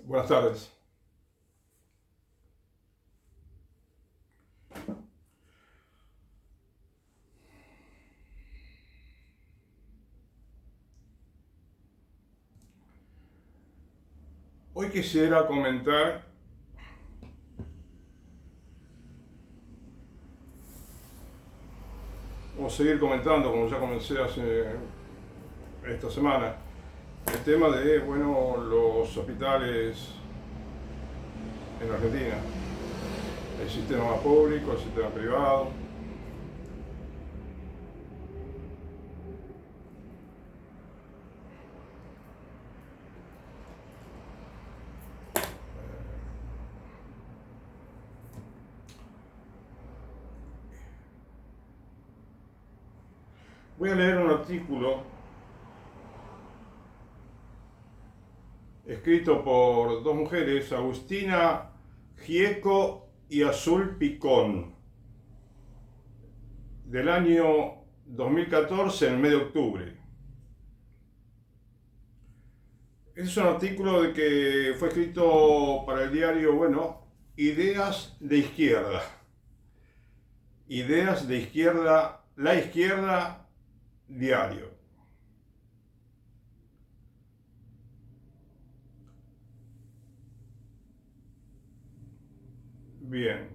Buenas tardes. Hoy quisiera comentar o seguir comentando, como ya comencé hace esta semana, el tema de, los hospitales en Argentina, el sistema público, el sistema privado. Voy a leer un artículo escrito por dos mujeres, Agustina Gieco y Azul Picón, del año 2014, en el mes de octubre. Es un artículo que fue escrito para el diario, Ideas de Izquierda. Ideas de Izquierda, La Izquierda Diario. Bien.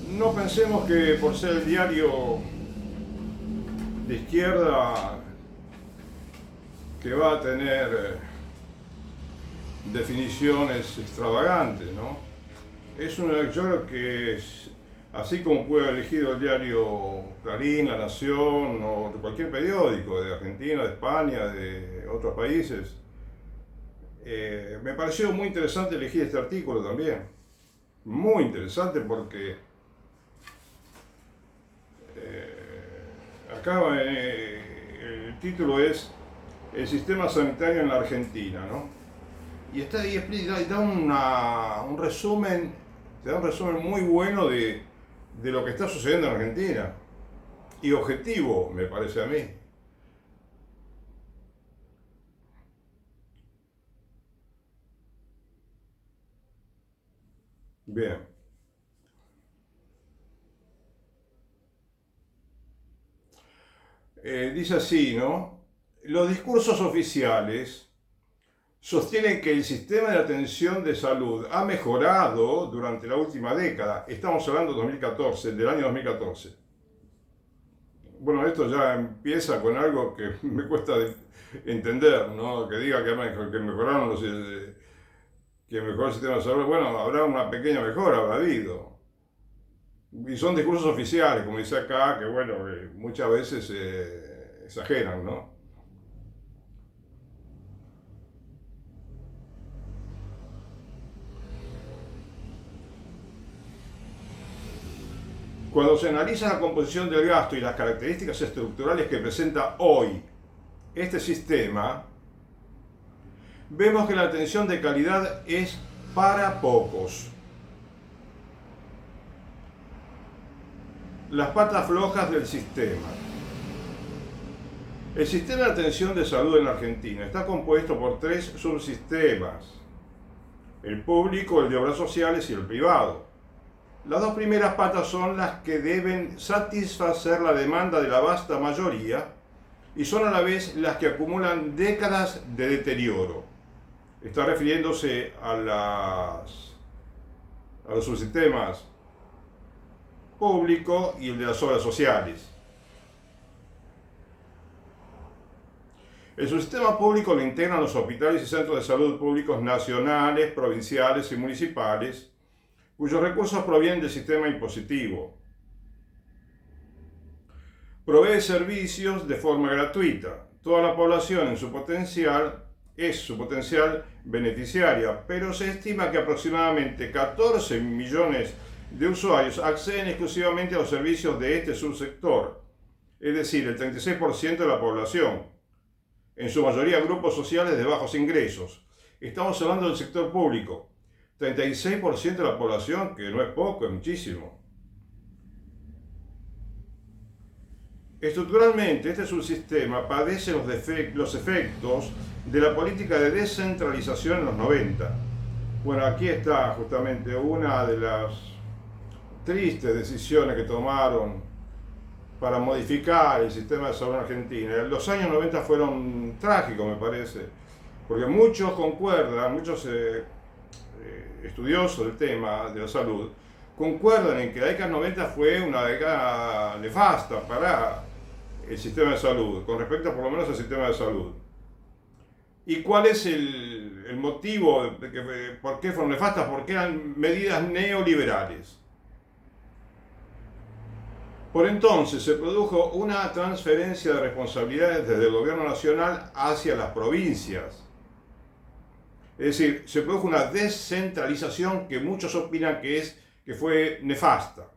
No pensemos que por ser el diario de izquierda que va a tener definiciones extravagantes, ¿no? Yo creo que así como puede haber elegido el diario Clarín, La Nación o de cualquier periódico de Argentina, de España, de otros países, me pareció muy interesante elegir este artículo también. Muy interesante porque acá el título es El sistema sanitario en la Argentina, ¿no? Y está ahí, da un resumen, te da un resumen muy bueno de lo que está sucediendo en Argentina. Y objetivo, me parece a mí. Bien. Dice así, ¿no? Los discursos oficiales sostienen que el sistema de atención de salud ha mejorado durante la última década. Estamos hablando de 2014, del año 2014. Bueno, esto ya empieza con algo que me cuesta entender, ¿no? Que diga que mejoraron que mejoró el sistema de salud. Bueno, habrá una pequeña mejora, habrá habido. Y son discursos oficiales, como dice acá, que muchas veces exageran, ¿no? Cuando se analiza la composición del gasto y las características estructurales que presenta hoy este sistema, vemos que la atención de calidad es para pocos. Las patas flojas del sistema. El sistema de atención de salud en la Argentina está compuesto por tres subsistemas: el público, el de obras sociales y el privado. Las dos primeras patas son las que deben satisfacer la demanda de la vasta mayoría y son a la vez las que acumulan décadas de deterioro. Está refiriéndose a los subsistemas público y el de las obras sociales. El subsistema público lo integran los hospitales y centros de salud públicos nacionales, provinciales y municipales, cuyos recursos provienen del sistema impositivo. Provee servicios de forma gratuita. Toda la población es su potencial beneficiaria, pero se estima que aproximadamente 14 millones de usuarios acceden exclusivamente a los servicios de este subsector. es decir, el 36% de la población, en su mayoría grupos sociales de bajos ingresos. Estamos hablando del sector público. 36% de la población, que no es poco, es muchísimo. Estructuralmente, este subsistema padece los efectos de la política de descentralización en los 90. Bueno, aquí está justamente una de las tristes decisiones que tomaron para modificar el sistema de salud en Argentina. Los años 90 fueron trágicos, me parece, porque muchos concuerdan, muchos estudiosos del tema de la salud, concuerdan en que la década 90 fue una década nefasta para el sistema de salud, con respecto por lo menos al sistema de salud. ¿Y cuál es el motivo de por qué fueron nefastas? Porque eran medidas neoliberales. Por entonces se produjo una transferencia de responsabilidades desde el gobierno nacional hacia las provincias. Es decir, se produjo una descentralización que muchos opinan que fue nefasta.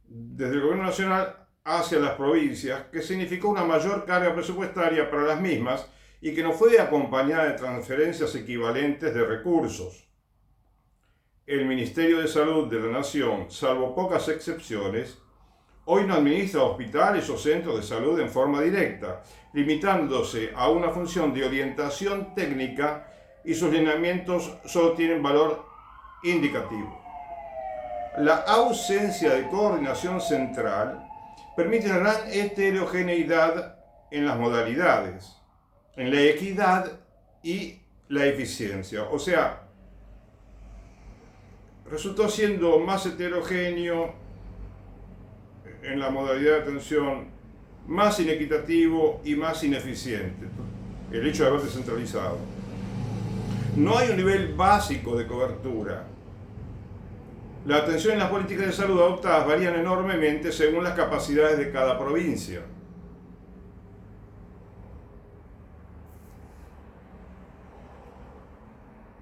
Desde el gobierno nacional hacia las provincias, que significó una mayor carga presupuestaria para las mismas y que no fue acompañada de transferencias equivalentes de recursos. El Ministerio de Salud de la Nación, salvo pocas excepciones, hoy no administra hospitales o centros de salud en forma directa, limitándose a una función de orientación técnica y sus lineamientos solo tienen valor indicativo. La ausencia de coordinación central permite una gran heterogeneidad en las modalidades, en la equidad y la eficiencia. O sea, resultó siendo más heterogéneo en la modalidad de atención, más inequitativo y más ineficiente el hecho de haber descentralizado. No hay un nivel básico de cobertura. La atención en las políticas de salud adoptadas varían enormemente según las capacidades de cada provincia.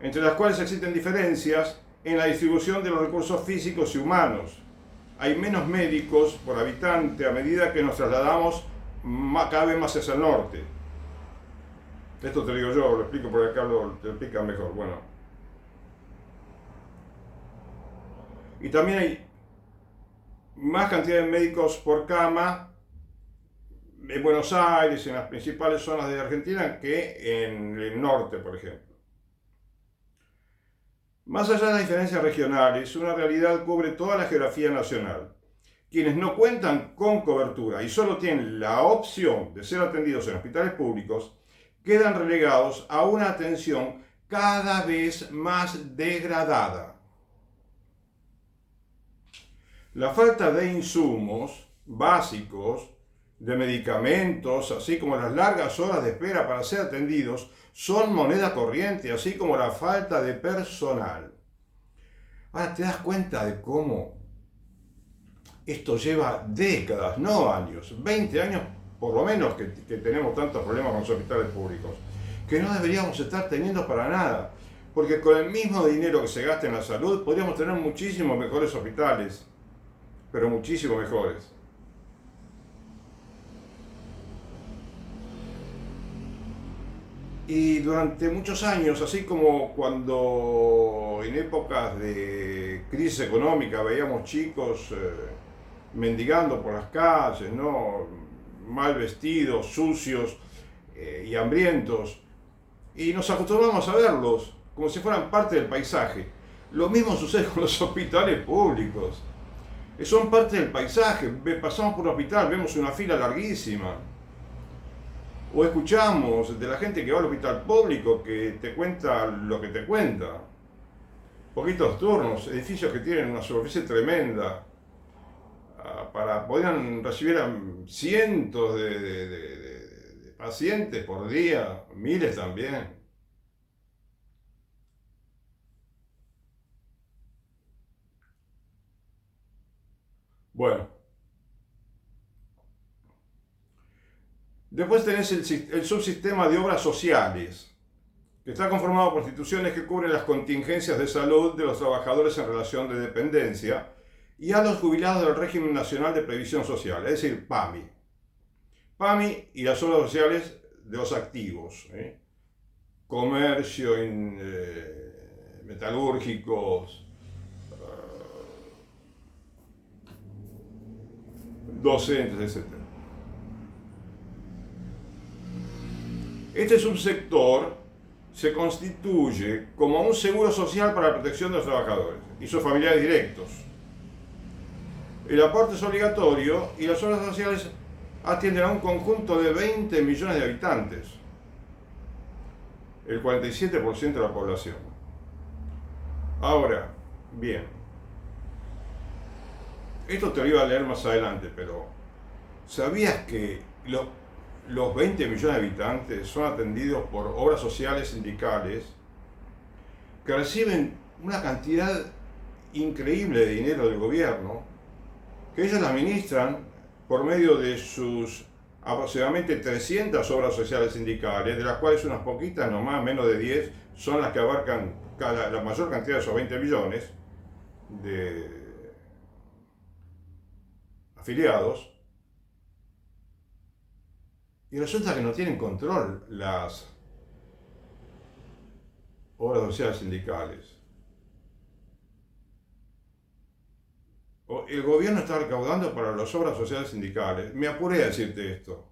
Entre las cuales existen diferencias en la distribución de los recursos físicos y humanos. Hay menos médicos por habitante a medida que nos trasladamos cada vez más hacia el norte. Esto te lo digo yo, lo explico porque acá te lo explican mejor. Bueno. Y también hay más cantidad de médicos por cama en Buenos Aires, en las principales zonas de Argentina, que en el norte, por ejemplo. Más allá de las diferencias regionales, una realidad cubre toda la geografía nacional. Quienes no cuentan con cobertura y solo tienen la opción de ser atendidos en hospitales públicos, quedan relegados a una atención cada vez más degradada. La falta de insumos básicos, de medicamentos, así como las largas horas de espera para ser atendidos, son moneda corriente, así como la falta de personal. Ahora te das cuenta de cómo esto lleva décadas, no años, 20 años por lo menos que tenemos tantos problemas con los hospitales públicos, que no deberíamos estar teniendo para nada, porque con el mismo dinero que se gasta en la salud podríamos tener muchísimos mejores hospitales, pero muchísimo mejores. Y durante muchos años, así como cuando en épocas de crisis económica veíamos chicos mendigando por las calles, ¿no? Mal vestidos, sucios y hambrientos, y nos acostumbramos a verlos como si fueran parte del paisaje. Lo mismo sucede con los hospitales públicos. Son parte del paisaje. Pasamos por un hospital, vemos una fila larguísima. O escuchamos de la gente que va al hospital público que te cuenta lo que te cuenta. Poquitos turnos, edificios que tienen una superficie tremenda. Podrían recibir a cientos de pacientes por día, miles también. Bueno. Después tenés el subsistema de obras sociales, que está conformado por instituciones que cubren las contingencias de salud de los trabajadores en relación de dependencia y a los jubilados del régimen nacional de previsión social, es decir, PAMI. PAMI y las obras sociales de los activos, comercio, metalúrgicos, docentes, etc. Este subsector se constituye como un seguro social para la protección de los trabajadores y sus familiares directos. El aporte es obligatorio y las obras sociales atienden a un conjunto de 20 millones de habitantes, el 47% de la población. Ahora, bien, esto te lo iba a leer más adelante, pero ¿sabías que los 20 millones de habitantes son atendidos por obras sociales sindicales que reciben una cantidad increíble de dinero del gobierno, que ellos la administran por medio de sus aproximadamente 300 obras sociales sindicales, de las cuales unas poquitas, nomás menos de 10, son las que abarcan la mayor cantidad de esos 20 millones de afiliados? Y resulta que no tienen control las obras sociales sindicales. El gobierno está recaudando para las obras sociales sindicales. Me apuré a decirte esto.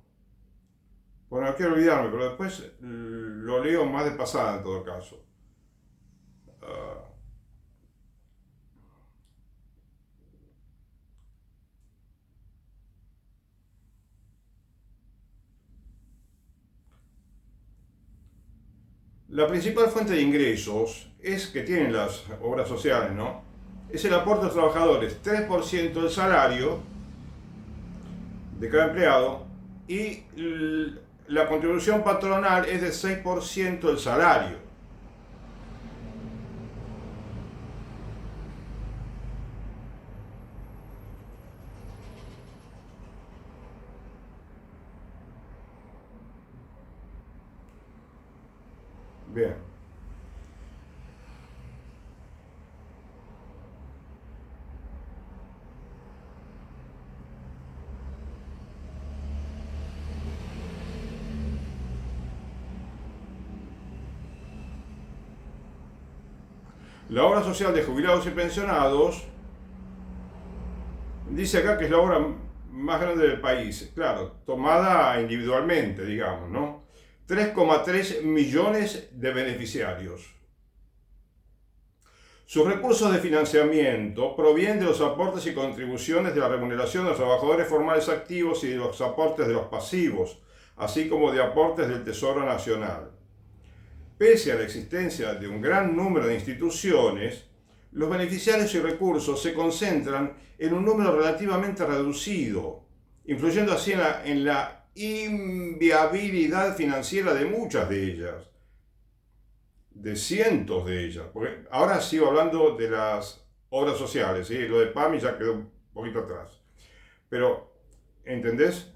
Bueno, no quiero olvidarme, pero después lo leo más de pasada en todo caso. La principal fuente de ingresos es que tienen las obras sociales, ¿no? Es el aporte a los trabajadores, 3% del salario de cada empleado, y la contribución patronal es de 6% del salario. Bien. La obra social de jubilados y pensionados dice acá que es la obra más grande del país, claro, tomada individualmente, digamos, ¿no? 3,3 millones de beneficiarios. Sus recursos de financiamiento provienen de los aportes y contribuciones de la remuneración de los trabajadores formales activos y de los aportes de los pasivos, así como de aportes del Tesoro Nacional. Pese a la existencia de un gran número de instituciones, los beneficiarios y recursos se concentran en un número relativamente reducido, influyendo así en la inviabilidad financiera de muchas de ellas, de cientos de ellas. Porque ahora sigo hablando de las obras sociales, ¿sí? Lo de PAMI ya quedó un poquito atrás. Pero, ¿entendés?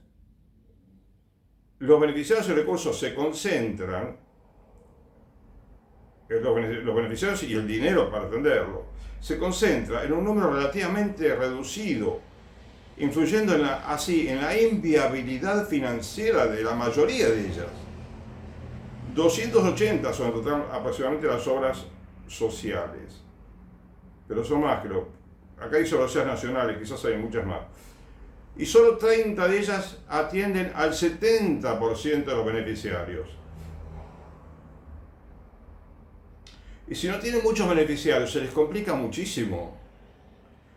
Los beneficiarios y recursos se concentran, los beneficiarios y el dinero para atenderlo, se concentra en un número relativamente reducido, influyendo así en la inviabilidad financiera de la mayoría de ellas. 280 son en total aproximadamente las obras sociales, pero son más, creo. Acá hay obras sociales nacionales, quizás hay muchas más. Y solo 30 de ellas atienden al 70% de los beneficiarios. Y si no tienen muchos beneficiarios, se les complica muchísimo,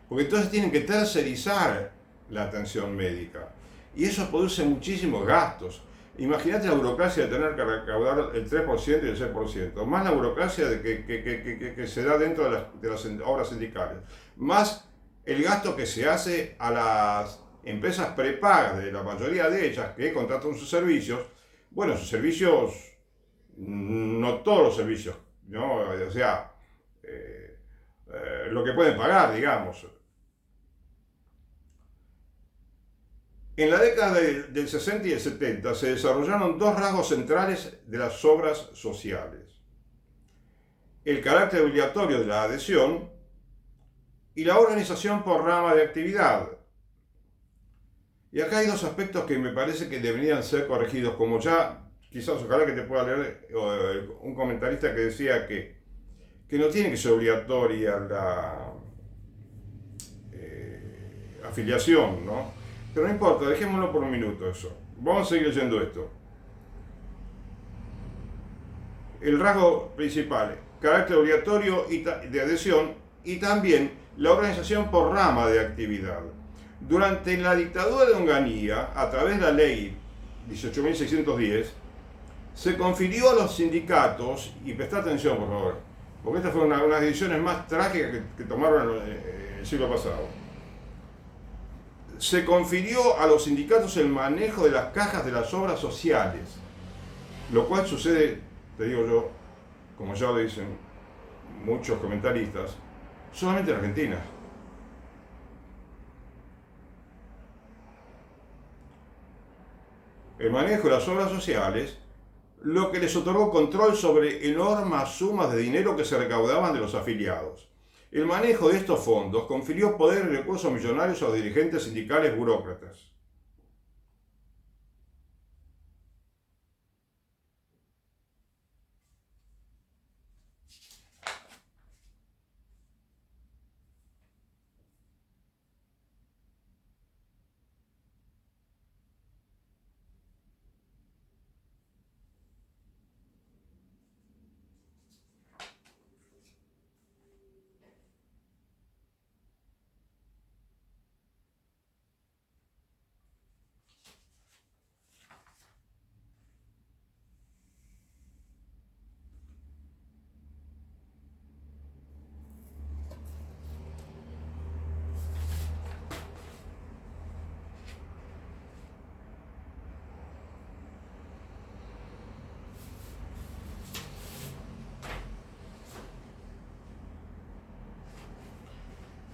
porque entonces tienen que tercerizar la atención médica. Y eso produce muchísimos gastos. Imagínate la burocracia de tener que recaudar el 3% y el 6%, más la burocracia que se da dentro de las obras sindicales, más el gasto que se hace a las empresas prepagas de la mayoría de ellas que contratan sus servicios. Bueno, sus servicios, no todos los servicios, ¿no? O sea, lo que pueden pagar, digamos. En la década del 60 y el 70 se desarrollaron dos rasgos centrales de las obras sociales. el carácter obligatorio de la adhesión y la organización por rama de actividad. Y acá hay dos aspectos que me parece que deberían ser corregidos, como ya quizás ojalá que te pueda leer un comentarista que decía que no tiene que ser obligatoria la afiliación, ¿no? Pero no importa, dejémoslo por un minuto eso. Vamos a seguir leyendo esto. El rasgo principal, carácter obligatorio de adhesión y también la organización por rama de actividad. Durante la dictadura de Onganía, a través de la ley 18.610, se confirió a los sindicatos, y presta atención por favor, porque estas fueron una de las decisiones más trágicas que tomaron el siglo pasado, se confirió a los sindicatos el manejo de las cajas de las obras sociales, lo cual sucede, te digo yo, como ya lo dicen muchos comentaristas, solamente en Argentina. El manejo de las obras sociales, lo que les otorgó control sobre enormes sumas de dinero que se recaudaban de los afiliados. El manejo de estos fondos confirió poder y recursos millonarios a los dirigentes sindicales burócratas.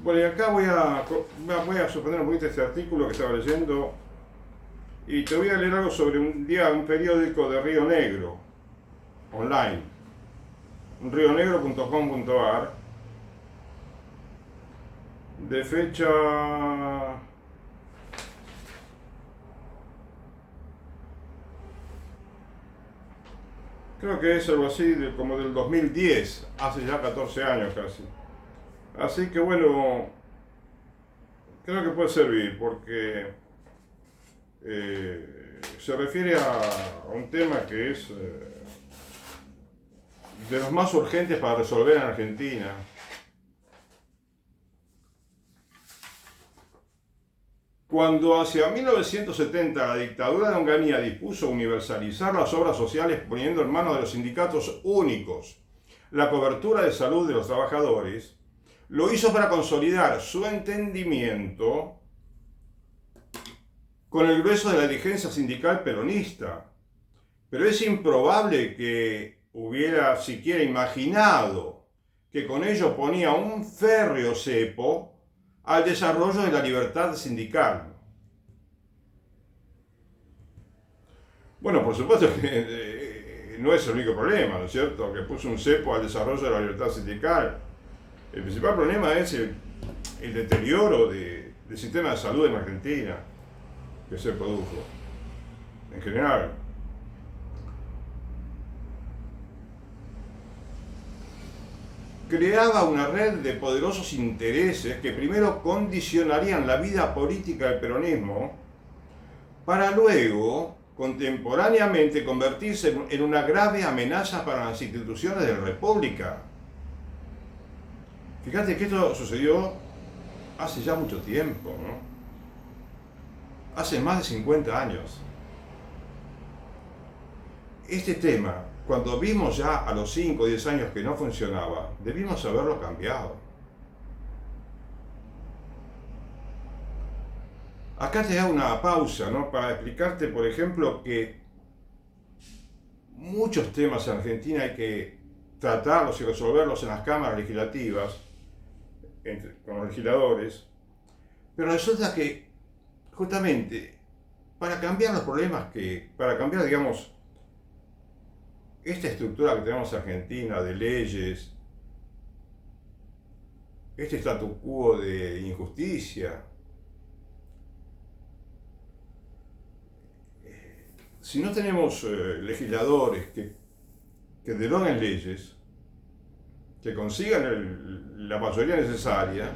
Bueno, y acá voy a suponer un poquito este artículo que estaba leyendo y te voy a leer algo sobre un periódico de Río Negro, online, rionegro.com.ar, de fecha creo que es algo así como del 2010, hace ya 14 años casi. Así que bueno, creo que puede servir porque se refiere a un tema que es de los más urgentes para resolver en Argentina. Cuando hacia 1970 la dictadura de Onganía dispuso universalizar las obras sociales poniendo en manos de los sindicatos únicos la cobertura de salud de los trabajadores, lo hizo para consolidar su entendimiento con el grueso de la dirigencia sindical peronista. Pero es improbable que hubiera siquiera imaginado que con ello ponía un férreo cepo al desarrollo de la libertad sindical. Bueno, por supuesto que no es el único problema, ¿no es cierto?, que puso un cepo al desarrollo de la libertad sindical. El principal problema es el deterioro del sistema de salud en Argentina que se produjo, en general. Creaba una red de poderosos intereses que primero condicionarían la vida política del peronismo para luego, contemporáneamente, convertirse en una grave amenaza para las instituciones de la República. Fíjate que esto sucedió hace ya mucho tiempo, ¿no? Hace más de 50 años. Este tema, cuando vimos ya a los 5 o 10 años que no funcionaba, debimos haberlo cambiado. Acá te da una pausa, ¿no?, para explicarte, por ejemplo, que muchos temas en Argentina hay que tratarlos y resolverlos en las cámaras legislativas, con los legisladores, pero resulta que justamente para cambiar los problemas para cambiar, digamos, esta estructura que tenemos en Argentina de leyes, este statu quo de injusticia, si no tenemos legisladores que deroguen leyes, que consigan la mayoría necesaria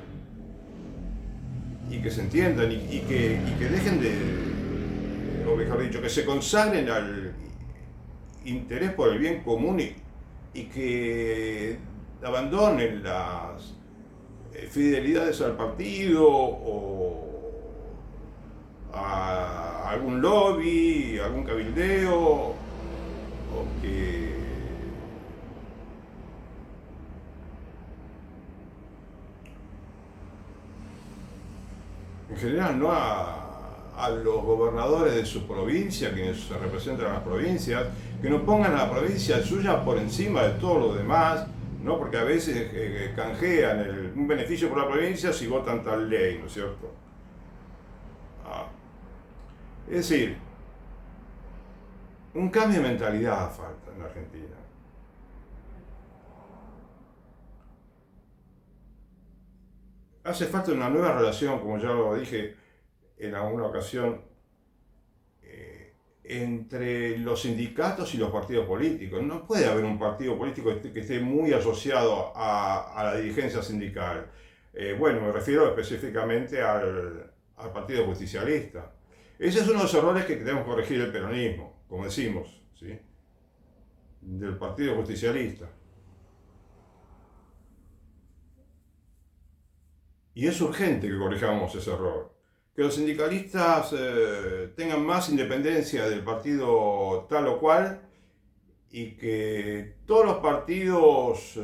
y que se entiendan y que dejen de, o mejor dicho, que se consagren al interés por el bien común y que abandonen las fidelidades al partido o a algún lobby, algún cabildeo, o que en general no a los gobernadores de su provincia, quienes representan a las provincias, que no pongan a la provincia suya por encima de todo lo demás, ¿no? Porque a veces canjean un beneficio por la provincia si votan tal ley, ¿no es cierto? Ah. Es decir, un cambio de mentalidad falta en la Argentina. Hace falta una nueva relación, como ya lo dije en alguna ocasión, entre los sindicatos y los partidos políticos. No puede haber un partido político que esté muy asociado a la dirigencia sindical. Bueno, me refiero específicamente al Partido Justicialista. Ese es uno de los errores que tenemos que corregir el peronismo, como decimos, ¿sí? Del Partido Justicialista. Y es urgente que corrijamos ese error. Que los sindicalistas tengan más independencia del partido tal o cual y que todos los partidos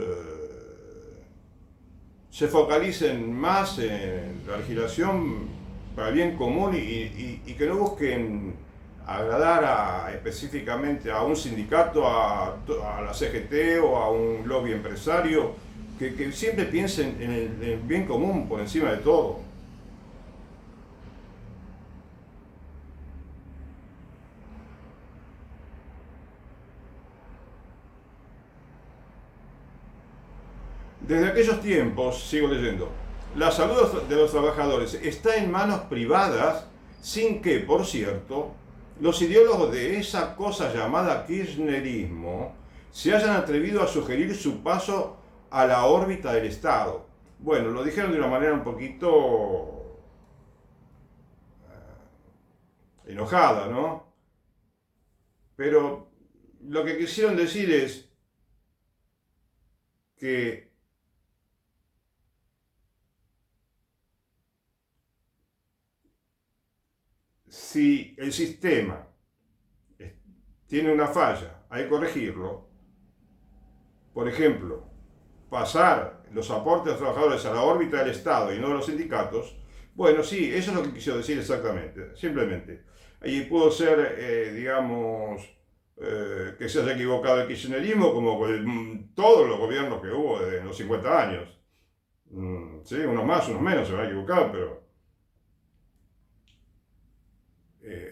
se focalicen más en la legislación para el bien común y que no busquen agradar específicamente a un sindicato, a la CGT o a un lobby empresario, que siempre piensen en el bien común por encima de todo. Desde aquellos tiempos, sigo leyendo, la salud de los trabajadores está en manos privadas, sin que, por cierto, los ideólogos de esa cosa llamada kirchnerismo se hayan atrevido a sugerir su paso a la órbita del Estado. Bueno, lo dijeron de una manera un poquito enojada, ¿no? Pero lo que quisieron decir es que si el sistema tiene una falla, hay que corregirlo. Por ejemplo, pasar los aportes de los trabajadores a la órbita del Estado y no de los sindicatos. Bueno, sí, eso es lo que quiso decir exactamente, simplemente. Y pudo ser, digamos, que se haya equivocado el kirchnerismo como con todos los gobiernos que hubo en los 50 años. Sí, unos más, unos menos se van a equivocar, pero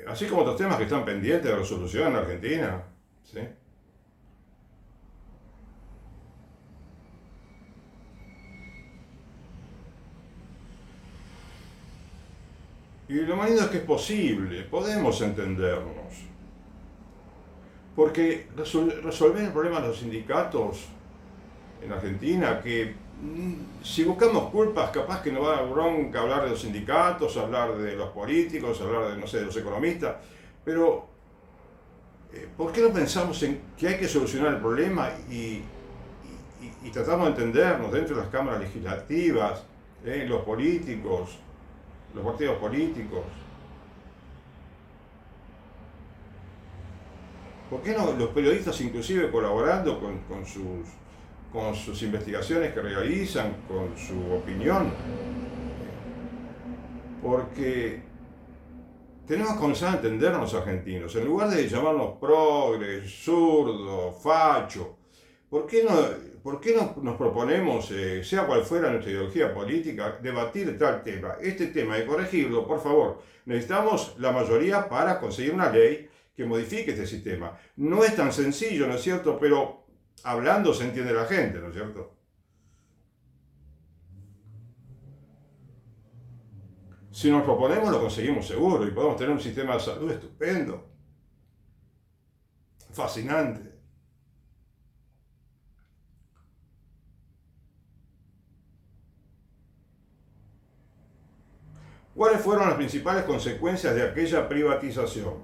así como otros temas que están pendientes de resolución en Argentina, ¿sí? Y lo más lindo es que es posible, podemos entendernos. Porque resolver el problema de los sindicatos en Argentina, que si buscamos culpas, capaz que nos va a dar bronca hablar de los sindicatos, hablar de los políticos, hablar de, no sé, de los economistas, pero ¿por qué no pensamos en que hay que solucionar el problema y tratamos de entendernos dentro de las cámaras legislativas, los políticos, los partidos políticos? ¿Por qué no los periodistas inclusive colaborando con sus investigaciones que realizan, con su opinión? Porque tenemos que comenzar a entendernos los argentinos. En lugar de llamarnos progres, zurdo, facho, ¿por qué no nos proponemos, sea cual fuera nuestra ideología política, debatir tal tema? Este tema hay que corregirlo, por favor. Necesitamos la mayoría para conseguir una ley que modifique este sistema. No es tan sencillo, ¿no es cierto? Pero hablando se entiende la gente, ¿no es cierto? Si nos proponemos, lo conseguimos seguro y podemos tener un sistema de salud estupendo, fascinante. ¿Cuáles fueron las principales consecuencias de aquella privatización?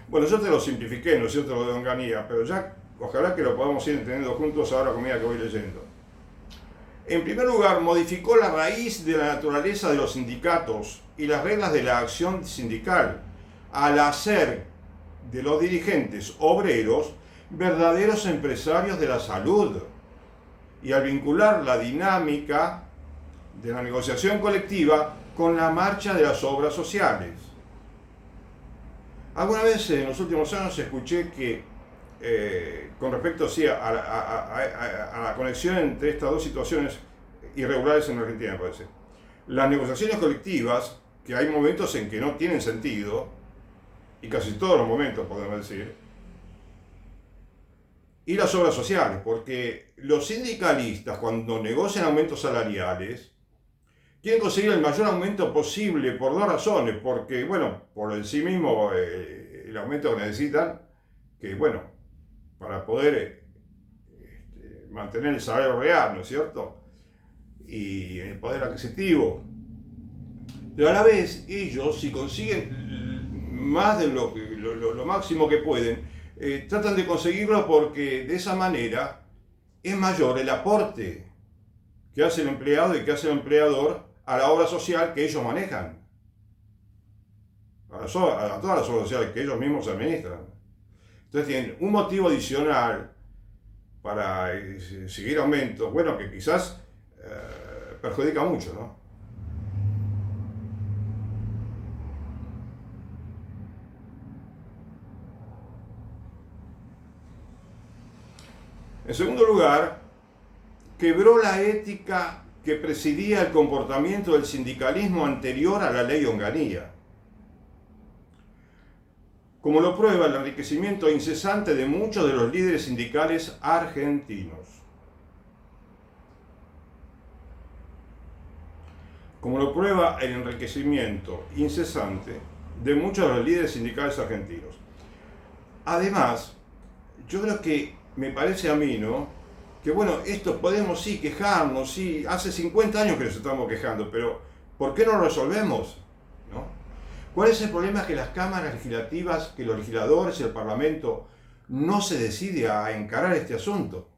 Bueno, yo te lo simplifiqué, ¿no es cierto?, lo de Onganía, pero ya ojalá que lo podamos ir entendiendo juntos ahora a medida que voy leyendo. En primer lugar, modificó la raíz de la naturaleza de los sindicatos y las reglas de la acción sindical, al hacer de los dirigentes obreros verdaderos empresarios de la salud y al vincular la dinámica de la negociación colectiva con la marcha de las obras sociales. Alguna vez en los últimos años escuché que, con respecto a la conexión entre estas dos situaciones irregulares en Argentina, me parece, las negociaciones colectivas, que hay momentos en que no tienen sentido, y casi todos los momentos podemos decir, y las obras sociales, porque los sindicalistas, cuando negocian aumentos salariales, quieren conseguir el mayor aumento posible por dos razones, porque, bueno, por en sí mismo el aumento que necesitan, que, bueno, para poder mantener el salario real, ¿no es cierto?, y el poder adquisitivo. Pero a la vez, ellos, si consiguen más de lo máximo que pueden, tratan de conseguirlo porque de esa manera es mayor el aporte que hace el empleado y que hace el empleador a la obra social que ellos manejan, a todas las obras sociales que ellos mismos administran. Entonces tienen un motivo adicional para seguir aumentos, bueno, que quizás perjudica mucho, ¿no? En segundo lugar, quebró la ética que presidía el comportamiento del sindicalismo anterior a la ley Onganía, como lo prueba el enriquecimiento incesante de muchos de los líderes sindicales argentinos. Como lo prueba el enriquecimiento incesante de muchos de los líderes sindicales argentinos. Además, yo creo que me parece a mí, ¿no?, que bueno, esto podemos sí quejarnos, sí, hace 50 años que nos estamos quejando, pero ¿por qué no lo resolvemos? ¿No? ¿Cuál es el problema? Que las cámaras legislativas, que los legisladores y el Parlamento no se decide a encarar este asunto.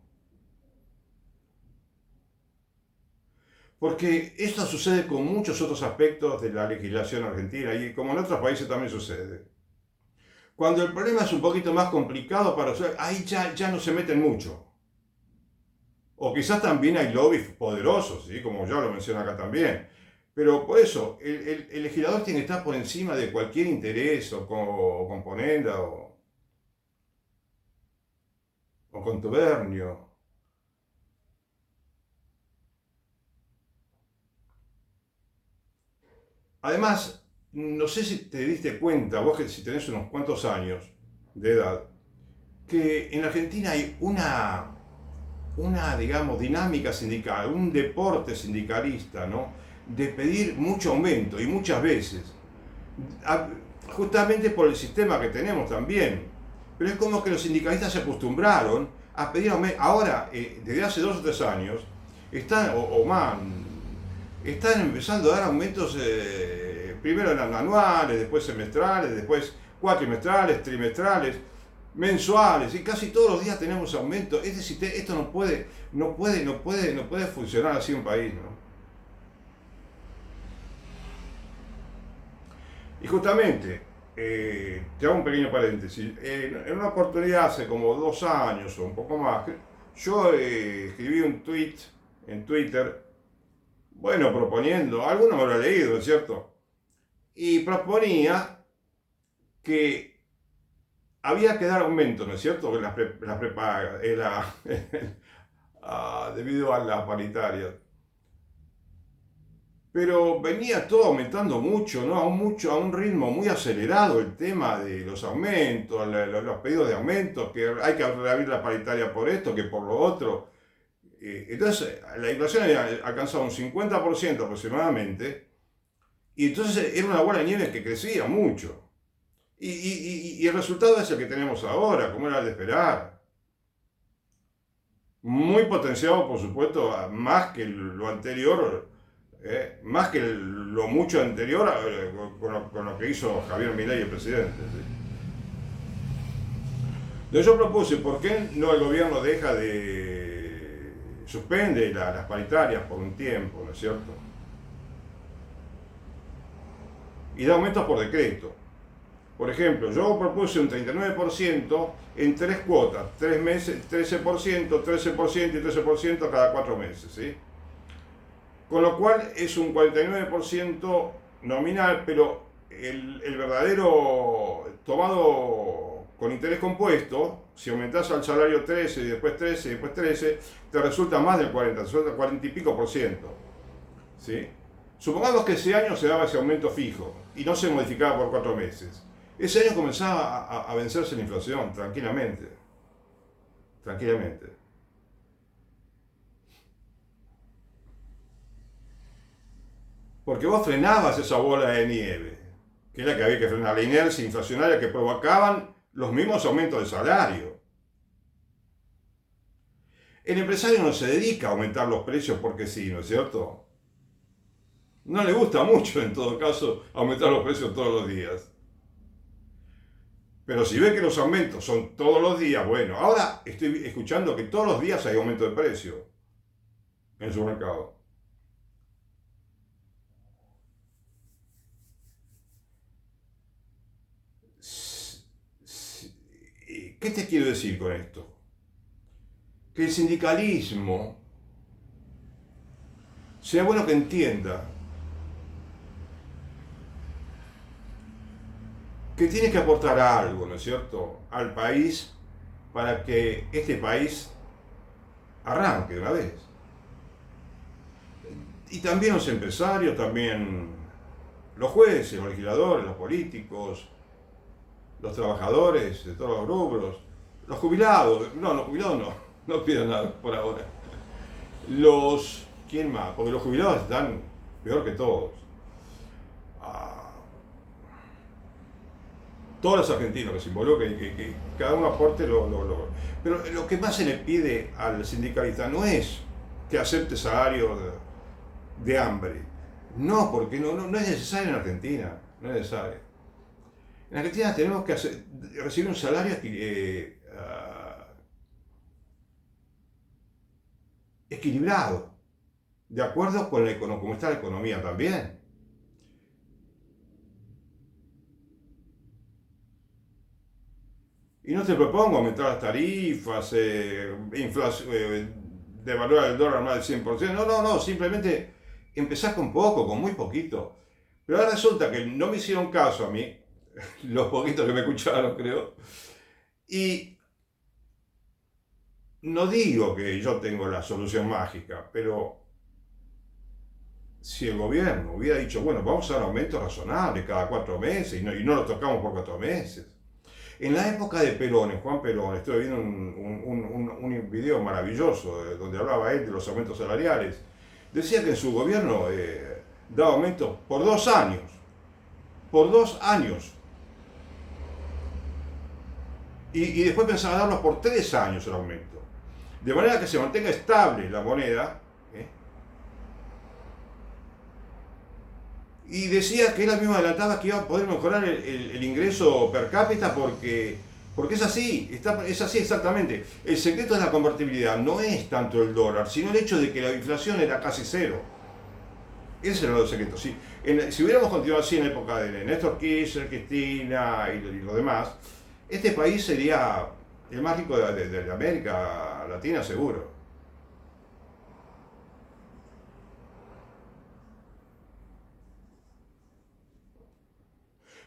Porque esto sucede con muchos otros aspectos de la legislación argentina y como en otros países también sucede. Cuando el problema es un poquito más complicado para resolver, ahí ya no se meten mucho. O quizás también hay lobbies poderosos, ¿sí?, como ya lo menciona acá también. Pero por eso, el legislador tiene que estar por encima de cualquier interés o componenda o contubernio. Además, no sé si te diste cuenta, vos que si tenés unos cuantos años de edad, que en Argentina hay una digamos, dinámica sindical, un deporte sindicalista, ¿no?, de pedir mucho aumento y muchas veces, justamente por el sistema que tenemos también. Pero es como que los sindicalistas se acostumbraron a pedir aumento. Ahora, desde hace 2 o 3 años, están, o más, están empezando a dar aumentos, primero eran anuales, después semestrales, después cuatrimestrales, trimestrales, mensuales, y casi todos los días tenemos aumentos. Es decir, esto no puede funcionar así en un país, ¿no? Y justamente, te hago un pequeño paréntesis, en una oportunidad hace como 2 años o un poco más, yo escribí un tweet en Twitter, bueno, proponiendo, alguno me lo ha leído, ¿no es cierto?, y proponía que había que dar aumento, ¿no es cierto?, las prepagas, debido a la paritaria. Pero venía todo aumentando mucho, ¿no?, a un ritmo muy acelerado el tema de los aumentos, los pedidos de aumentos, que hay que reabrir la paritaria por esto, que por lo otro. Entonces, la inflación había alcanzado un 50% aproximadamente, Y entonces era una bola de nieve que crecía mucho. Y el resultado es el que tenemos ahora, como era de esperar. Muy potenciado, por supuesto, más que lo anterior, más que lo mucho anterior con lo que hizo Javier Milei, el presidente. ¿Sí? Entonces yo propuse, ¿por qué no el gobierno suspende las paritarias por un tiempo, ¿no es cierto? Y da aumentos por decreto. Por ejemplo, yo propuse un 39% en tres cuotas, 3 meses, 13%, 13% y 13% cada 4 meses, ¿sí? Con lo cual es un 49% nominal, pero el verdadero tomado con interés compuesto, si aumentás al salario 13 y después 13 y después 13, te resulta más del 40, te resulta 40 y pico por ciento, ¿sí? Supongamos que ese año se daba ese aumento fijo y no se modificaba por 4 meses. Ese año comenzaba a vencerse la inflación tranquilamente, tranquilamente. Porque vos frenabas esa bola de nieve, que es la que había que frenar, la inercia inflacionaria que provocaban los mismos aumentos de salario. El empresario no se dedica a aumentar los precios porque sí, ¿no es cierto? No le gusta mucho, en todo caso, aumentar los precios todos los días. Pero si ve que los aumentos son todos los días, bueno, ahora estoy escuchando que todos los días hay aumento de precio en su mercado. ¿Qué te quiero decir con esto? Que el sindicalismo sea bueno que entienda que tiene que aportar algo, ¿no es cierto?, al país para que este país arranque de una vez. Y también los empresarios, también los jueces, los legisladores, los políticos, los trabajadores de todos los rubros, los jubilados, no, los jubilados no, no pido nada por ahora. ¿Quién más? Porque los jubilados están peor que todos. Ah, todos los argentinos que se involucren, que cada uno aporte Pero lo que más se le pide al sindicalista no es que acepte salario de hambre. No, porque no es necesario en Argentina. No es necesario. En Argentina tenemos que recibir un salario equilibrado, de acuerdo con cómo está la economía también. Y no te propongo aumentar las tarifas, devaluar el dólar más del 100%. No, no, no, simplemente empezar con poco, con muy poquito. Pero ahora resulta que no me hicieron caso a mí, los poquitos que me escucharon, creo. Y no digo que yo tengo la solución mágica, pero si el gobierno hubiera dicho, bueno, vamos a dar aumentos razonables cada 4 meses y no lo tocamos por 4 meses. En la época de Perón, en Juan Perón, estuve viendo un video maravilloso donde hablaba él de los aumentos salariales. Decía que en su gobierno daba aumentos por 2 años. Por 2 años. Y después pensaba darlos por 3 años el aumento. De manera que se mantenga estable la moneda. Y decía que él mismo adelantaba que iba a poder mejorar el ingreso per cápita porque es así, es así exactamente. El secreto de la convertibilidad no es tanto el dólar, sino el hecho de que la inflación era casi cero. Ese era el secreto. Si hubiéramos continuado así en la época de Néstor Kirchner, Cristina y lo demás, este país sería el más rico de América Latina seguro.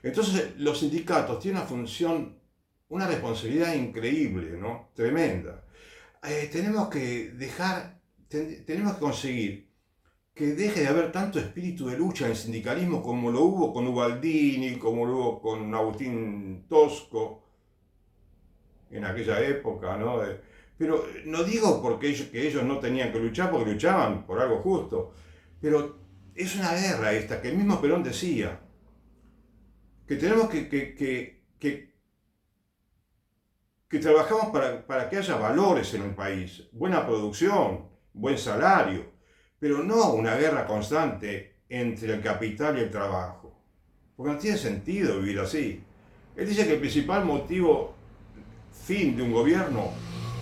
Entonces los sindicatos tienen una función, una responsabilidad increíble, ¿no? Tremenda. Tenemos que conseguir que deje de haber tanto espíritu de lucha en el sindicalismo como lo hubo con Ubaldini, como lo hubo con Agustín Tosco en aquella época, ¿no? Pero no digo porque que ellos no tenían que luchar, porque luchaban por algo justo, pero es una guerra esta, que el mismo Perón decía, que tenemos que trabajamos para que haya valores en el país, buena producción, buen salario, pero no una guerra constante entre el capital y el trabajo, porque no tiene sentido vivir así. Él dice que el principal motivo, fin de un gobierno,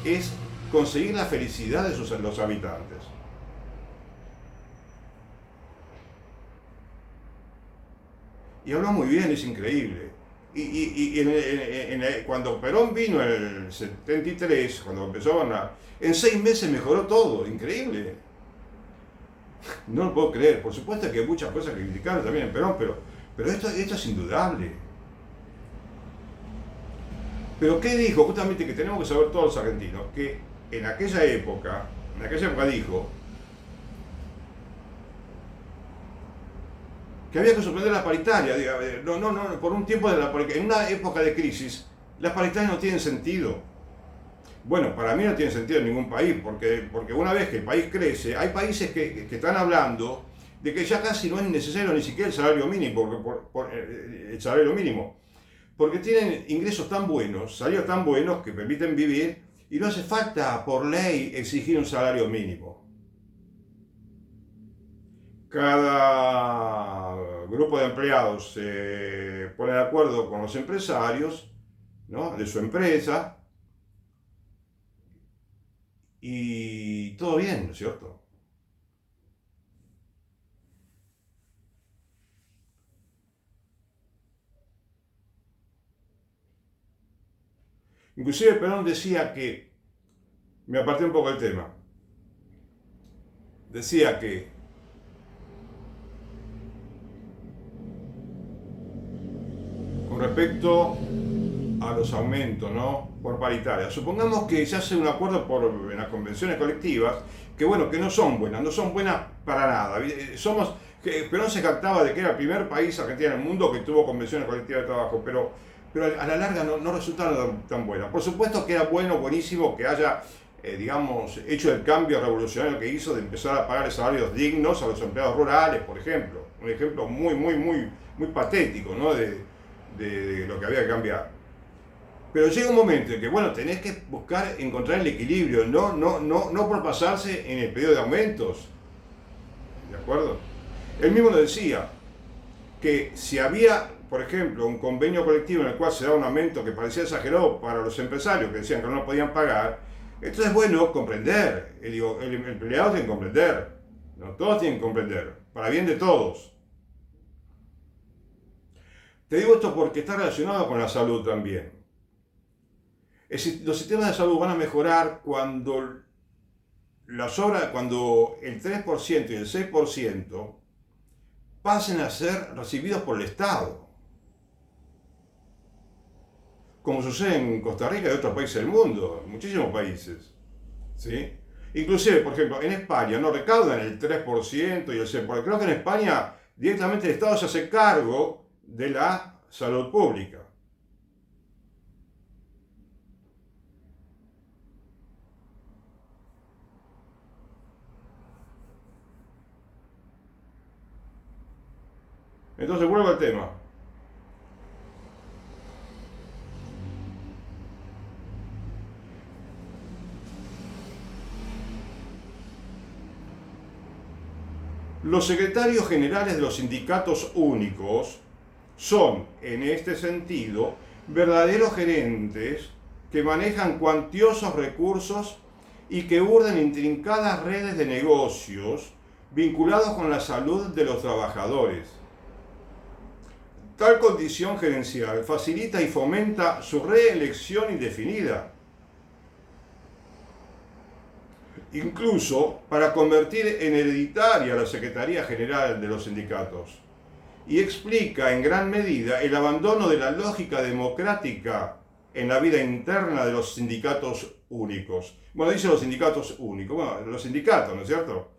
es conseguir la felicidad de los habitantes. Y habló muy bien, es increíble. Cuando Perón vino en el 73, cuando empezó a gobernar, en 6 meses mejoró todo, increíble. No lo puedo creer. Por supuesto que hay muchas cosas que criticar también en Perón, pero esto es indudable. Pero ¿qué dijo? Justamente que tenemos que saber todos los argentinos, que en aquella época dijo que había que suspender la paritaria. No, por un tiempo en una época de crisis, las paritarias no tienen sentido. Bueno, para mí no tiene sentido en ningún país, porque una vez que el país crece, hay países que están hablando de que ya casi no es necesario ni siquiera el salario mínimo, el salario mínimo, porque tienen ingresos tan buenos, salarios tan buenos que permiten vivir y no hace falta por ley exigir un salario mínimo. Cada grupo de empleados se pone de acuerdo con los empresarios, ¿no?, de su empresa y todo bien, ¿no es cierto? Inclusive Perón decía que, me aparté un poco del tema, decía que con respecto a los aumentos, ¿no?, por paritaria, supongamos que se hace un acuerdo en las convenciones colectivas, que bueno, que no son buenas para nada. Perón se jactaba de que era el primer país, Argentina, en el mundo que tuvo convenciones colectivas de trabajo, pero a la larga no resultaron tan buenas. Por supuesto que era buenísimo que haya, digamos, hecho el cambio revolucionario que hizo de empezar a pagar salarios dignos a los empleados rurales, por ejemplo. Un ejemplo muy patético, ¿no?, de lo que había que cambiar. Pero llega un momento en que, bueno, tenés que encontrar el equilibrio, no por pasarse en el pedido de aumentos. ¿De acuerdo? Él mismo lo decía, que si había, por ejemplo, un convenio colectivo en el cual se daba un aumento que parecía exagerado para los empresarios que decían que no lo podían pagar, entonces es bueno comprender. El empleado tiene que comprender, ¿no? Todos tienen que comprender, para bien de todos. Te digo esto porque está relacionado con la salud también. Los sistemas de salud van a mejorar cuando cuando el 3% y el 6% pasen a ser recibidos por el Estado, como sucede en Costa Rica y otros países del mundo, muchísimos países, ¿sí? Inclusive, por ejemplo, en España no recaudan el 3% y el 6%, creo que en España directamente el Estado se hace cargo de la salud pública. Entonces vuelvo al tema. Los secretarios generales de los sindicatos únicos son, en este sentido, verdaderos gerentes que manejan cuantiosos recursos y que urden intrincadas redes de negocios vinculados con la salud de los trabajadores. Tal condición gerencial facilita y fomenta su reelección indefinida, incluso para convertir en hereditaria la Secretaría General de los sindicatos, y explica en gran medida el abandono de la lógica democrática en la vida interna de los sindicatos únicos. Bueno, dice los sindicatos únicos, bueno, los sindicatos, ¿no es cierto?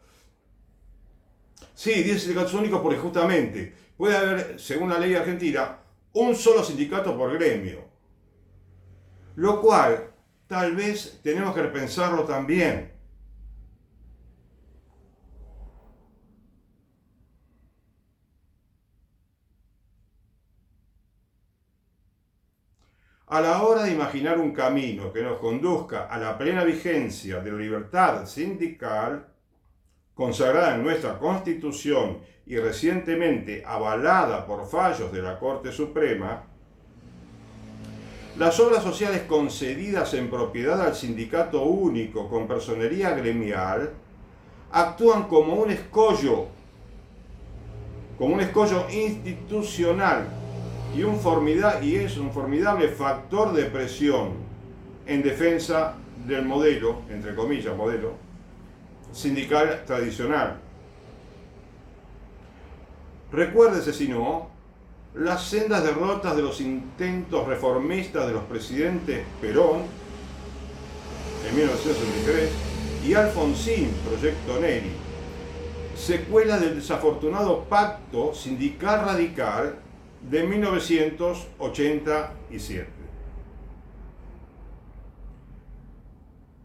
Sí, dice sindicatos únicos porque justamente puede haber, según la ley argentina, un solo sindicato por gremio, lo cual tal vez tenemos que repensarlo también. A la hora de imaginar un camino que nos conduzca a la plena vigencia de la libertad sindical, consagrada en nuestra Constitución y recientemente avalada por fallos de la Corte Suprema, las obras sociales concedidas en propiedad al sindicato único con personería gremial actúan como un escollo institucional y es un formidable factor de presión en defensa del modelo, entre comillas, modelo sindical tradicional. Recuérdese, si no, las sendas derrotas de los intentos reformistas de los presidentes Perón en 1963 y Alfonsín, Proyecto Neri, secuela del desafortunado pacto sindical radical de 1987.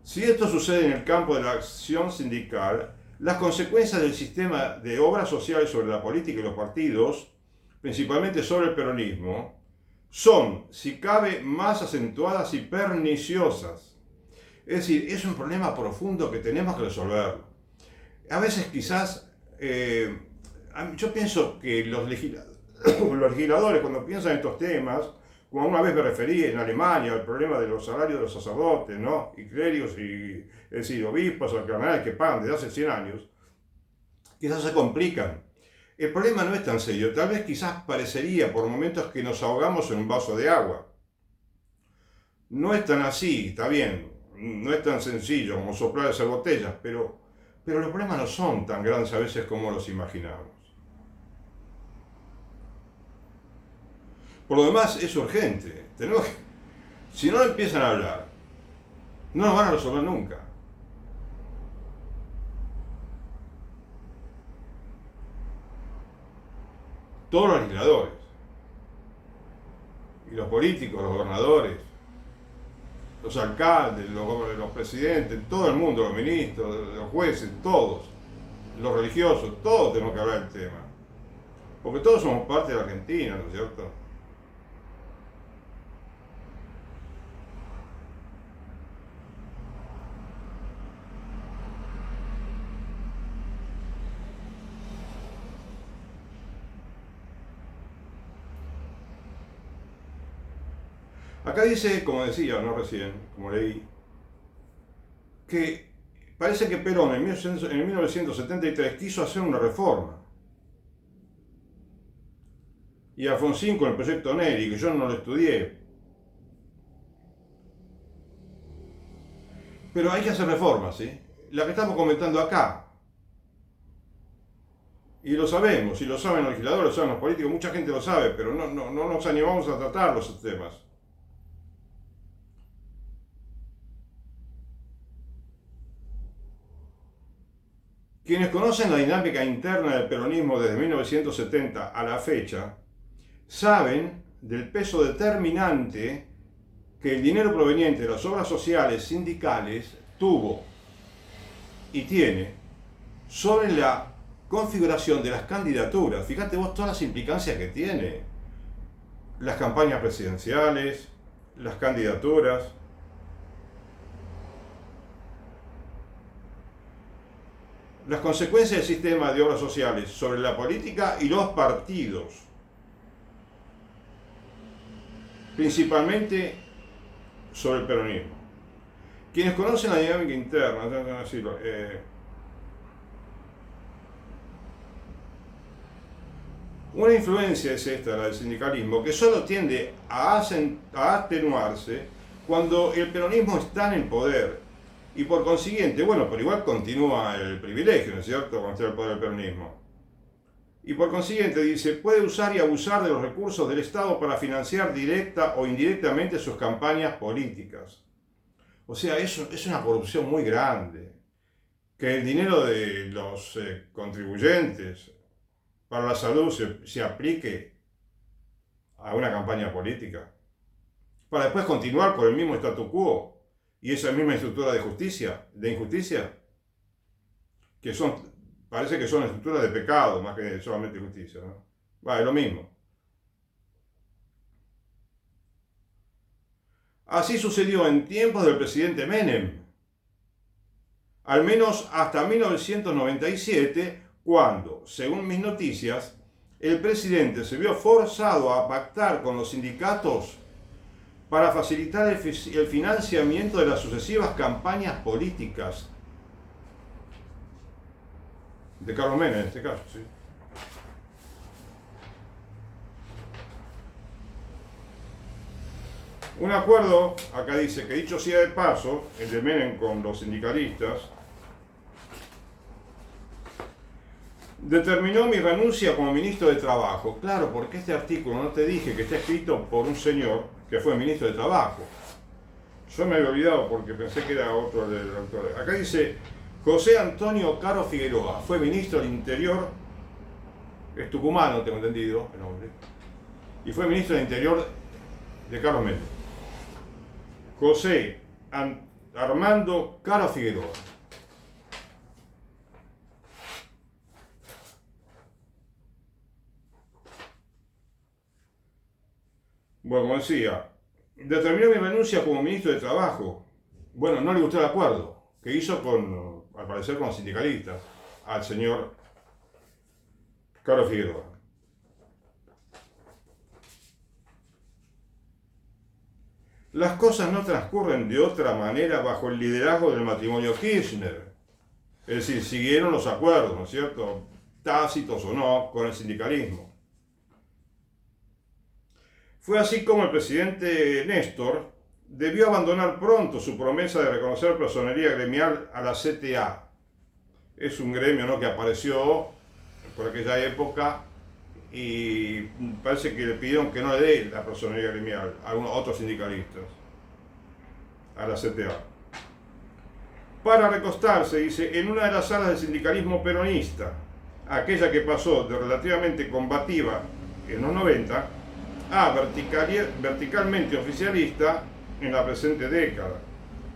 Si esto sucede en el campo de la acción sindical, las consecuencias del sistema de obras sociales sobre la política y los partidos, principalmente sobre el peronismo, son, si cabe, más acentuadas y perniciosas. Es decir, es un problema profundo que tenemos que resolver. A veces quizás, yo pienso que los legisladores cuando piensan en estos temas, como una vez me referí en Alemania al problema de los salarios de los sacerdotes, ¿no? Y clérigos, es decir, obispos o cardenales que pagan desde hace 100 años, quizás se complican. El problema no es tan serio, tal vez quizás parecería por momentos que nos ahogamos en un vaso de agua. No es tan así, está bien, no es tan sencillo como soplar esas botellas, pero los problemas no son tan grandes a veces como los imaginamos. Por lo demás, es urgente. Si no lo empiezan a hablar, no lo van a resolver nunca. Todos los legisladores, y los políticos, los gobernadores, los alcaldes, los presidentes, todo el mundo, los ministros, los jueces, todos, los religiosos, todos tenemos que hablar del tema. Porque todos somos parte de la Argentina, ¿no es cierto? Acá dice, como decía, no recién, como leí, que parece que Perón en 1973 quiso hacer una reforma. Y Alfonsín con el proyecto Neri, que yo no lo estudié. Pero hay que hacer reformas, ¿sí? La que estamos comentando acá. Y lo sabemos, y lo saben los legisladores, lo saben los políticos, mucha gente lo sabe, pero no nos animamos a tratar los temas. Quienes conocen la dinámica interna del peronismo desde 1970 a la fecha, saben del peso determinante que el dinero proveniente de las obras sociales sindicales tuvo y tiene sobre la configuración de las candidaturas. Fíjate vos todas las implicancias que tiene. Las campañas presidenciales, las candidaturas. Las consecuencias del sistema de obras sociales sobre la política y los partidos, principalmente sobre el peronismo. Quienes conocen la dinámica interna, una influencia es esta, la del sindicalismo, que solo tiende a atenuarse cuando el peronismo está en el poder. Y por consiguiente, bueno, pero igual continúa el privilegio, ¿no es cierto?, cuando está en el poder del peronismo. Y por consiguiente, dice, puede usar y abusar de los recursos del Estado para financiar directa o indirectamente sus campañas políticas. O sea, eso es una corrupción muy grande. Que el dinero de los contribuyentes para la salud se aplique a una campaña política, para después continuar con el mismo statu quo y esa misma estructura de injusticia, que parece que son estructuras de pecado más que solamente justicia, ¿no? Es lo mismo. Así sucedió en tiempos del presidente Menem, al menos hasta 1997, cuando, según mis noticias, el presidente se vio forzado a pactar con los sindicatos para facilitar el financiamiento de las sucesivas campañas políticas de Carlos Menem, en este caso, ¿sí? Un acuerdo, acá dice que dicho sea de paso, el de Menem con los sindicalistas, determinó mi renuncia como ministro de Trabajo. Claro, porque este artículo, no te dije que está escrito por un señor que fue ministro de Trabajo. Yo me había olvidado porque pensé que era otro del autor. Acá dice, José Antonio Caro Figueroa, fue ministro del Interior, es tucumano, tengo entendido el nombre, y fue ministro del Interior de Carlos Menem. José Armando Caro Figueroa. Bueno, como decía, determinó mi renuncia como ministro de Trabajo. Bueno, no le gustó el acuerdo que hizo con, al parecer, con los sindicalistas, al señor Carlos Figueroa. Las cosas no transcurren de otra manera bajo el liderazgo del matrimonio Kirchner. Es decir, siguieron los acuerdos, ¿no es cierto?, tácitos o no, con el sindicalismo. Fue así como el presidente Néstor debió abandonar pronto su promesa de reconocer personería gremial a la CTA. Es un gremio, ¿no?, que apareció por aquella época y parece que le pidieron que no le dé la personería gremial a otros sindicalistas, a la CTA. Para recostarse, dice, en una de las salas del sindicalismo peronista, aquella que pasó de relativamente combativa en los 90 a verticalmente oficialista en la presente década,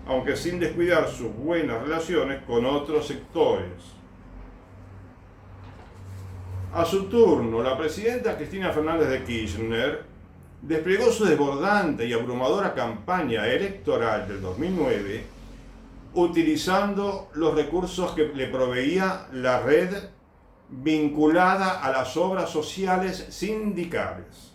aunque sin descuidar sus buenas relaciones con otros sectores. A su turno, la presidenta Cristina Fernández de Kirchner desplegó su desbordante y abrumadora campaña electoral del 2009 utilizando los recursos que le proveía la red vinculada a las obras sociales sindicales.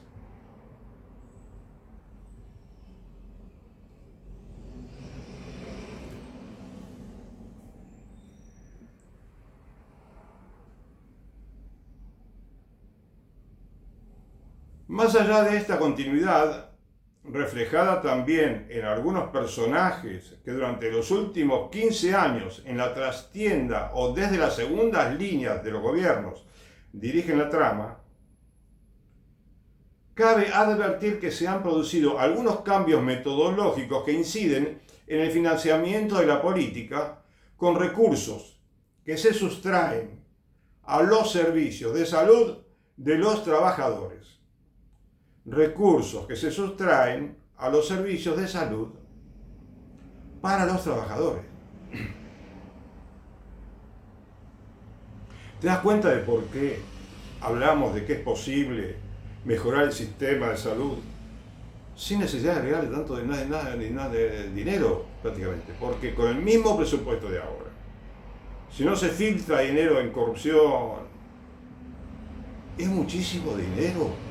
Más allá de esta continuidad, reflejada también en algunos personajes que durante los últimos 15 años en la trastienda o desde las segundas líneas de los gobiernos dirigen la trama, cabe advertir que se han producido algunos cambios metodológicos que inciden en el financiamiento de la política con recursos que se sustraen a los servicios de salud de los trabajadores. Recursos que se sustraen a los servicios de salud para los trabajadores. ¿Te das cuenta de por qué hablamos de que es posible mejorar el sistema de salud sin necesidad de agregarle tanto de nada de dinero prácticamente? Porque con el mismo presupuesto de ahora, si no se filtra dinero en corrupción, es muchísimo dinero.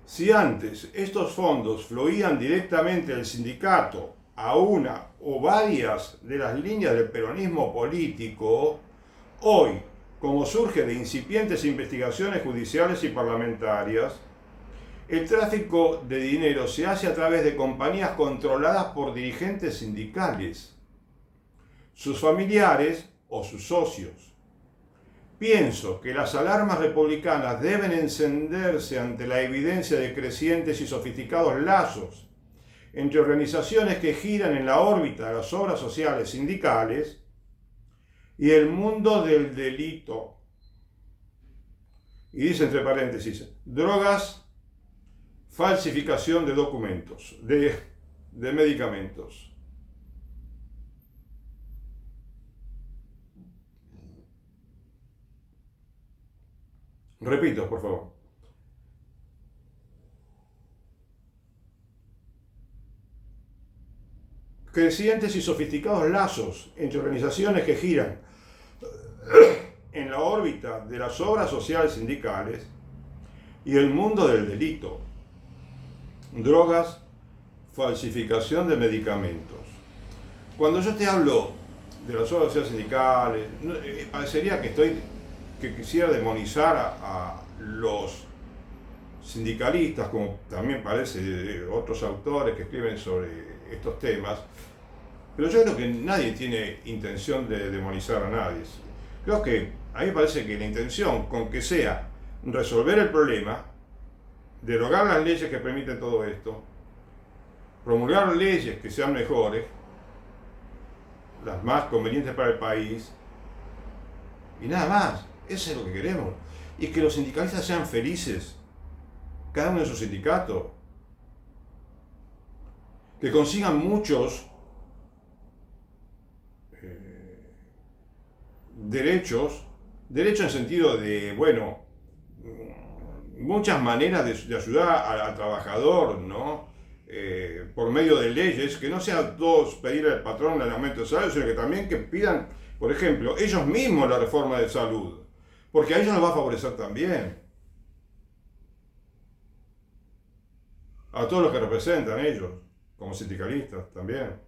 Si antes estos fondos fluían directamente del sindicato a una o varias de las líneas del peronismo político, hoy, como surge de incipientes investigaciones judiciales y parlamentarias, el tráfico de dinero se hace a través de compañías controladas por dirigentes sindicales, sus familiares o sus socios. Pienso que las alarmas republicanas deben encenderse ante la evidencia de crecientes y sofisticados lazos entre organizaciones que giran en la órbita de las obras sociales sindicales y el mundo del delito. Y dice entre paréntesis, drogas, falsificación de documentos, de medicamentos. Repito, por favor. Crecientes y sofisticados lazos entre organizaciones que giran en la órbita de las obras sociales sindicales y el mundo del delito, drogas, falsificación de medicamentos. Cuando yo te hablo de las obras sociales sindicales, parecería que quisiera demonizar a los sindicalistas, como también parece de otros autores que escriben sobre estos temas, pero yo creo que nadie tiene intención de demonizar a nadie. Creo que a mí me parece que la intención, con que sea resolver el problema, derogar las leyes que permiten todo esto, promulgar leyes que sean mejores, las más convenientes para el país, y nada más. Eso es lo que queremos. Y que los sindicalistas sean felices, cada uno de sus sindicatos, que consigan muchos derechos en sentido de, bueno, muchas maneras de ayudar al trabajador, ¿no? Por medio de leyes, que no sea todos pedir al patrón el aumento de salario, sino que también que pidan, por ejemplo, ellos mismos la reforma de salud, porque a ellos les va a favorecer también, a todos los que representan ellos, como sindicalistas también.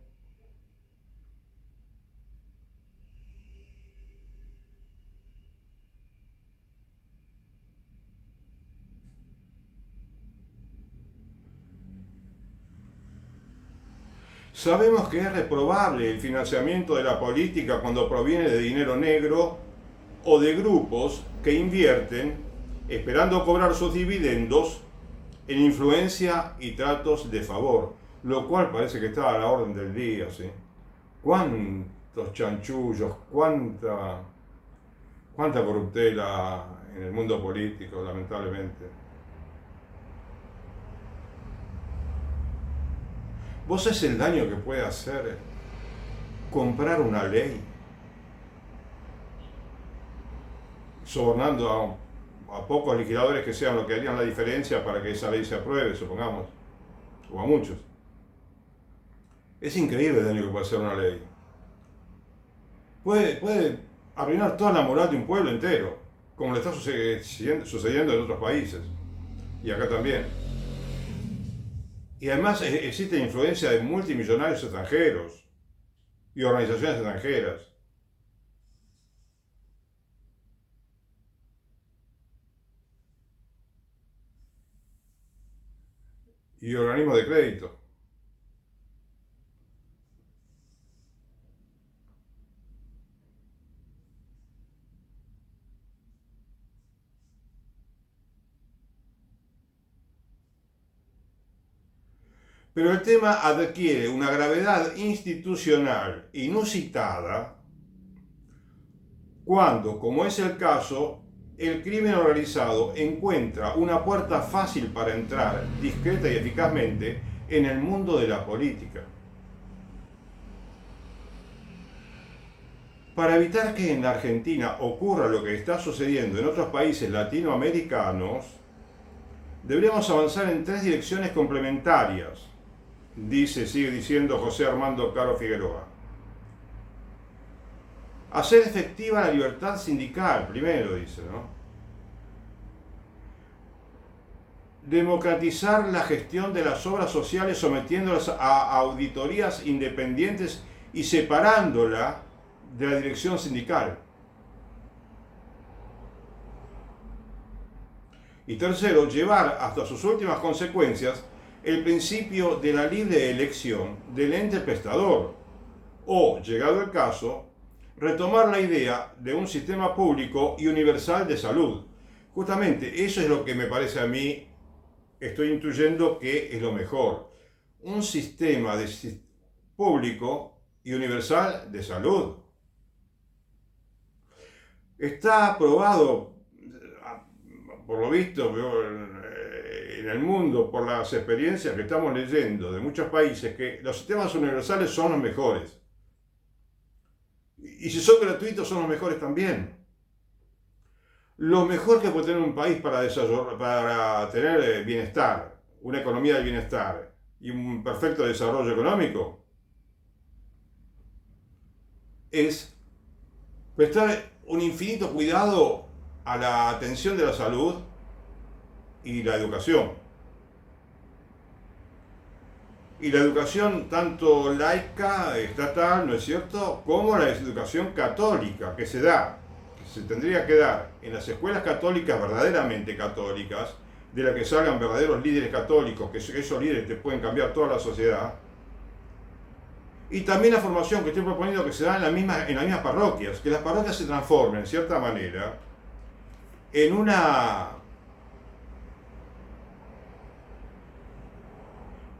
Sabemos que es reprobable el financiamiento de la política cuando proviene de dinero negro o de grupos que invierten, esperando cobrar sus dividendos, en influencia y tratos de favor, lo cual parece que está a la orden del día, ¿sí? Cuántos chanchullos, cuánta corruptela en el mundo político, lamentablemente. ¿Vos sabés el daño que puede hacer comprar una ley sobornando a pocos liquidadores que sean los que harían la diferencia para que esa ley se apruebe, supongamos, o a muchos? Es increíble el daño que puede hacer una ley. Puede arruinar toda la moral de un pueblo entero, como le está sucediendo en otros países, y acá también. Y además existe influencia de multimillonarios extranjeros y organizaciones extranjeras. Y organismos de crédito. Pero el tema adquiere una gravedad institucional inusitada cuando, como es el caso, el crimen organizado encuentra una puerta fácil para entrar discreta y eficazmente en el mundo de la política. Para evitar que en la Argentina ocurra lo que está sucediendo en otros países latinoamericanos, deberíamos avanzar en 3 direcciones complementarias, sigue diciendo José Armando Caro Figueroa. Hacer efectiva la libertad sindical, primero dice, ¿no? Democratizar la gestión de las obras sociales sometiéndolas a auditorías independientes y separándola de la dirección sindical. Y tercero, llevar hasta sus últimas consecuencias el principio de la libre elección del ente prestador, o, llegado el caso, retomar la idea de un sistema público y universal de salud. Justamente eso es lo que me parece a mí, estoy intuyendo que es lo mejor. Un sistema público y universal de salud. Está aprobado, por lo visto, en el mundo, por las experiencias que estamos leyendo de muchos países, que los sistemas universales son los mejores. Y si son gratuitos, son los mejores también. lo mejor que puede tener un país para tener bienestar, una economía de bienestar y un perfecto desarrollo económico, es prestar un infinito cuidado a la atención de la salud y la educación. Y la educación tanto laica, estatal, ¿no es cierto?, como la educación católica que se da, que se tendría que dar en las escuelas católicas verdaderamente católicas, de las que salgan verdaderos líderes católicos, que esos líderes te pueden cambiar toda la sociedad. Y también la formación que estoy proponiendo que se da en las mismas parroquias, que las parroquias se transformen, en cierta manera, en una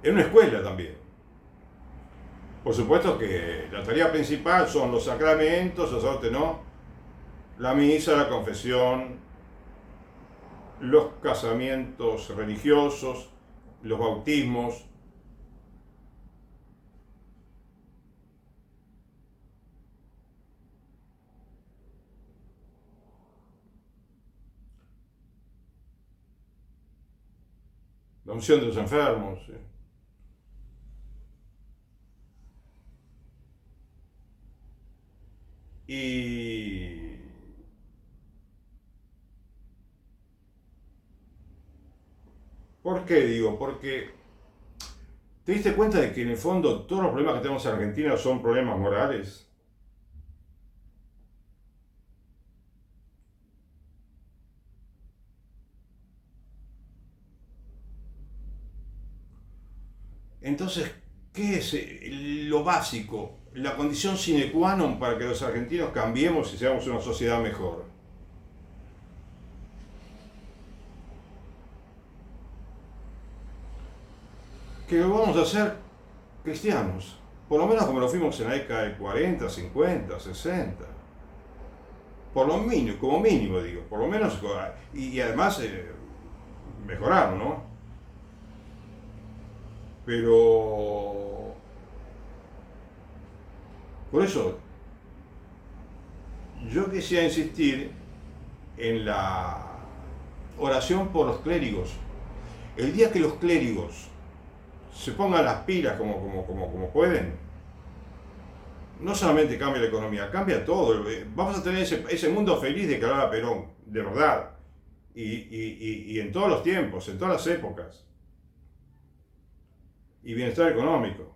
escuela también. Por supuesto que la tarea principal son los sacramentos, sacerdote no, la misa, la confesión, los casamientos religiosos, los bautismos. La unción de los enfermos. ¿Sí? Y ¿por qué digo? Porque te diste cuenta de que en el fondo todos los problemas que tenemos en Argentina son problemas morales. Entonces, ¿qué es lo básico, la condición sine qua non para que los argentinos cambiemos y seamos una sociedad mejor? Que lo vamos a hacer cristianos, por lo menos como lo fuimos en la década del 40, 50, 60. Por lo mínimo, como mínimo digo, por lo menos, y además mejorar, ¿no? Pero, por eso, yo quisiera insistir en la oración por los clérigos. El día que los clérigos se pongan las pilas como pueden, no solamente cambia la economía, cambia todo. Vamos a tener ese mundo feliz de que hablaba Perón, de verdad. Y en todos los tiempos, en todas las épocas. Y bienestar económico.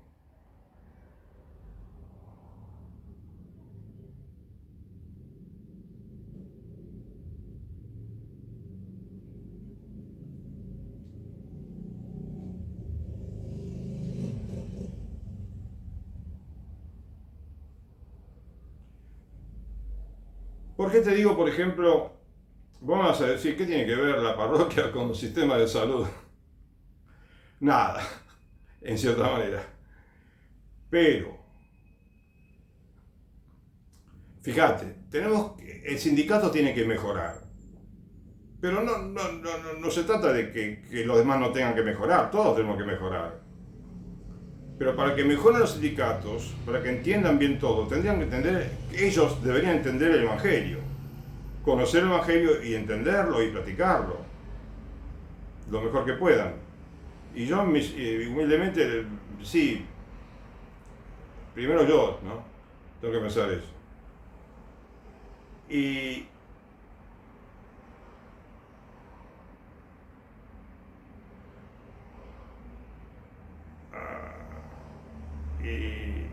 ¿Por qué te digo, por ejemplo, vamos a decir, qué tiene que ver la parroquia con el sistema de salud? Nada, en cierta manera. Pero, fíjate, el sindicato tiene que mejorar. Pero no se trata de que los demás no tengan que mejorar, todos tenemos que mejorar. Pero para que mejoren los sindicatos, para que entiendan bien todo, tendrían que entender, ellos deberían entender el Evangelio, conocer el Evangelio y entenderlo y practicarlo, lo mejor que puedan. Y yo humildemente, sí, primero yo, ¿no? Tengo que pensar eso. Y, y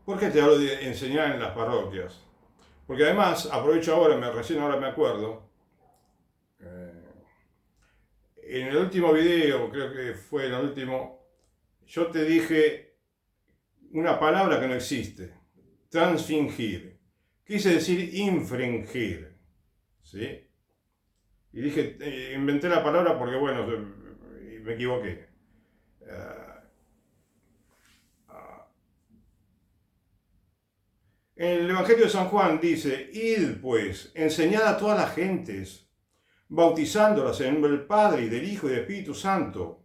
¿por qué te hablo de enseñar en las parroquias? Porque además, aprovecho ahora, recién ahora me acuerdo, eh, en el último video, creo que fue en el último, yo te dije una palabra que no existe, transfingir. Quise decir infringir, ¿sí? Y dije, inventé la palabra porque, bueno, me equivoqué. En el Evangelio de San Juan dice, id pues, enseñad a todas las gentes, bautizándolas en el nombre del Padre y del Hijo y del Espíritu Santo,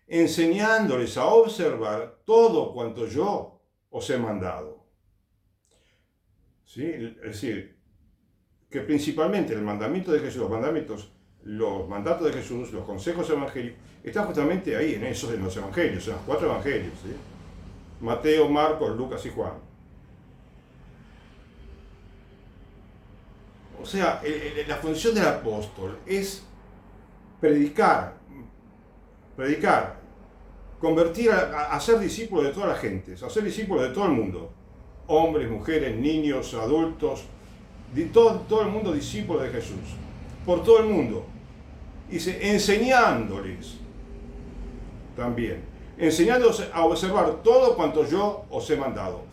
enseñándoles a observar todo cuanto yo os he mandado. ¿Sí? Es decir, que principalmente el mandamiento de Jesús, los mandatos de Jesús, los consejos evangélicos, están justamente ahí, en los evangelios, en los 4 evangelios, ¿sí? Mateo, Marcos, Lucas y Juan. O sea, la función del apóstol es predicar, convertir a ser discípulos de todas las gentes, a ser discípulos de todo el mundo, hombres, mujeres, niños, adultos, de todo el mundo discípulos de Jesús, por todo el mundo. Dice, enseñándoles también, enseñándoles a observar todo cuanto yo os he mandado.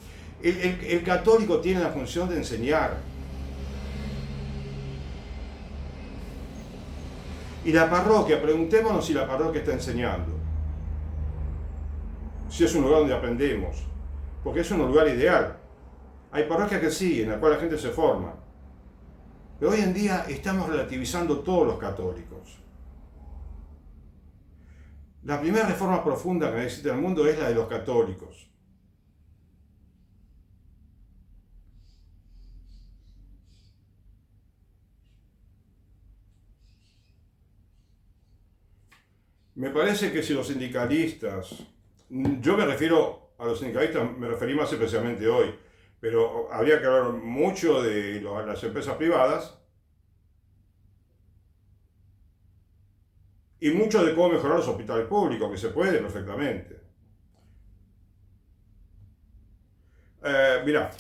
El católico tiene la función de enseñar. Y la parroquia, preguntémonos si la parroquia está enseñando. Si es un lugar donde aprendemos, porque es un lugar ideal. Hay parroquias que sí, en la cual la gente se forma. Pero hoy en día estamos relativizando todos los católicos. La primera reforma profunda que necesita el mundo es la de los católicos. Me parece que si los sindicalistas, yo me refiero a los sindicalistas, me referí más especialmente hoy, pero habría que hablar mucho de las empresas privadas y mucho de cómo mejorar los hospitales públicos, que se puede perfectamente. Mirá,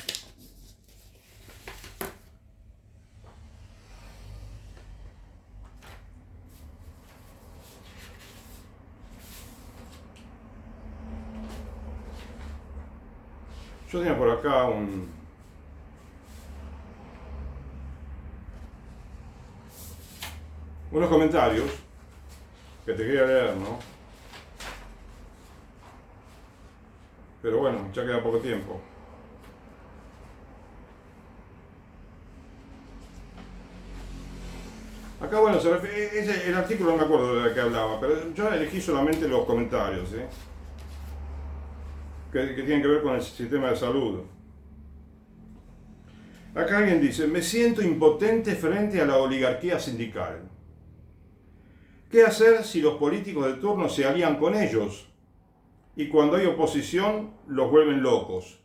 yo tenía por acá unos comentarios que te quería leer, ¿no? Pero bueno, ya queda poco tiempo. Acá, bueno, el artículo no me acuerdo de qué hablaba, pero yo elegí solamente los comentarios, ¿sí? que tienen que ver con el sistema de salud. Acá alguien dice, me siento impotente frente a la oligarquía sindical. ¿Qué hacer si los políticos de turno se alían con ellos? Y cuando hay oposición, los vuelven locos.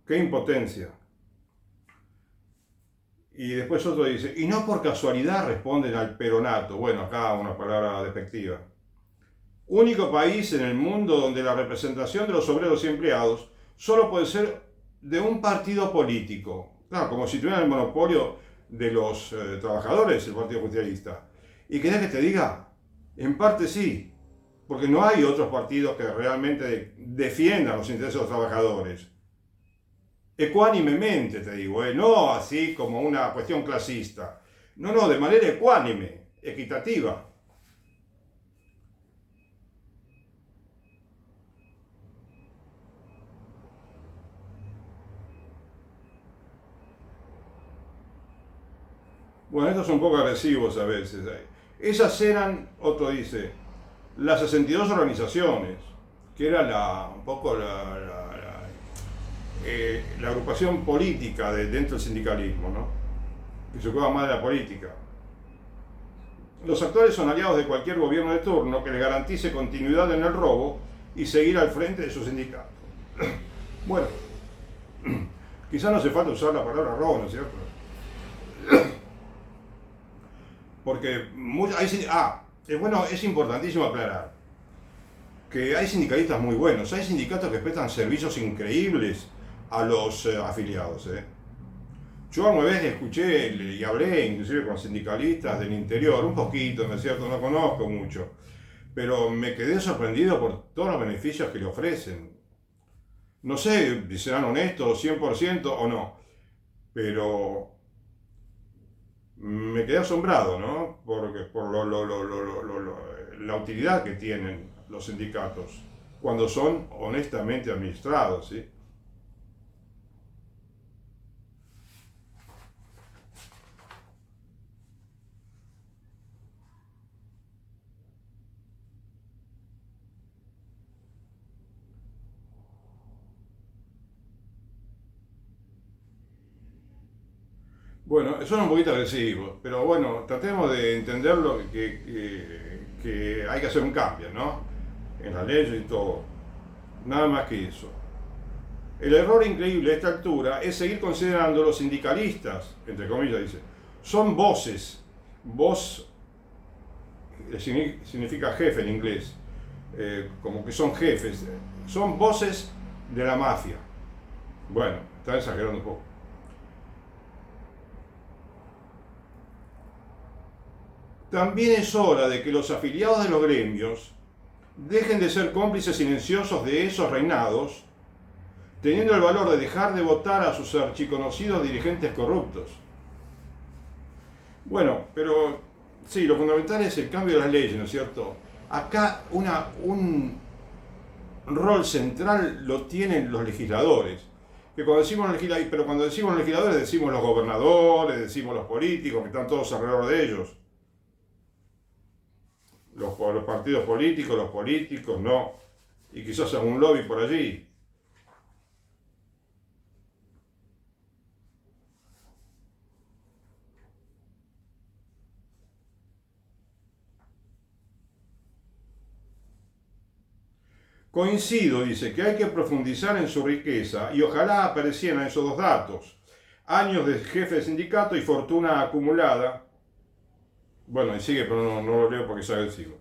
¡Qué impotencia! Y después otro dice, y no por casualidad responden al peronato. Bueno, acá una palabra despectiva. Único país en el mundo donde la representación de los obreros y empleados solo puede ser de un partido político. Claro, como si tuvieran el monopolio de los trabajadores, el Partido Justicialista. ¿Y querés que te diga? En parte sí, porque no hay otros partidos que realmente defiendan los intereses de los trabajadores. Ecuánimemente, te digo, no así como una cuestión clasista. No, de manera ecuánime, equitativa. Bueno, estos son un poco agresivos a veces. Esas eran, otro dice, las 62 organizaciones, que era un poco la agrupación política dentro del sindicalismo, ¿no? Que se ocupa más de la política. Los actuales son aliados de cualquier gobierno de turno que le garantice continuidad en el robo y seguir al frente de su sindicato. Bueno, quizás no hace falta usar la palabra robo, ¿no es cierto? Porque es importantísimo aclarar que hay sindicalistas muy buenos, hay sindicatos que prestan servicios increíbles a los afiliados. Yo alguna vez escuché y hablé inclusive con sindicalistas del interior, un poquito, ¿no es cierto? No conozco mucho, pero me quedé sorprendido por todos los beneficios que le ofrecen. No sé si serán honestos 100% o no, pero me quedé asombrado, ¿no? Por la utilidad que tienen los sindicatos cuando son honestamente administrados, ¿sí? Bueno, son un poquito agresivos, pero bueno, tratemos de entender lo que hay que hacer un cambio, ¿no? En la ley y todo. Nada más que eso. El error increíble a esta altura es seguir considerando los sindicalistas, entre comillas dice, son voces. Voz significa jefe en inglés, como que son jefes, son voces de la mafia. Bueno, está exagerando un poco. También es hora de que los afiliados de los gremios dejen de ser cómplices silenciosos de esos reinados, teniendo el valor de dejar de votar a sus archiconocidos dirigentes corruptos. Bueno, pero sí, lo fundamental es el cambio de las leyes, ¿no es cierto? Acá un rol central lo tienen los legisladores. Que cuando decimos legisladores, pero cuando decimos legisladores decimos los gobernadores, decimos los políticos, que están todos alrededor de ellos. Los partidos políticos, no. Y quizás algún lobby por allí. Coincido, dice, que hay que profundizar en su riqueza y ojalá aparecieran esos dos datos. Años de jefe de sindicato y fortuna acumulada. Bueno, y sigue, pero no lo leo porque es agresivo.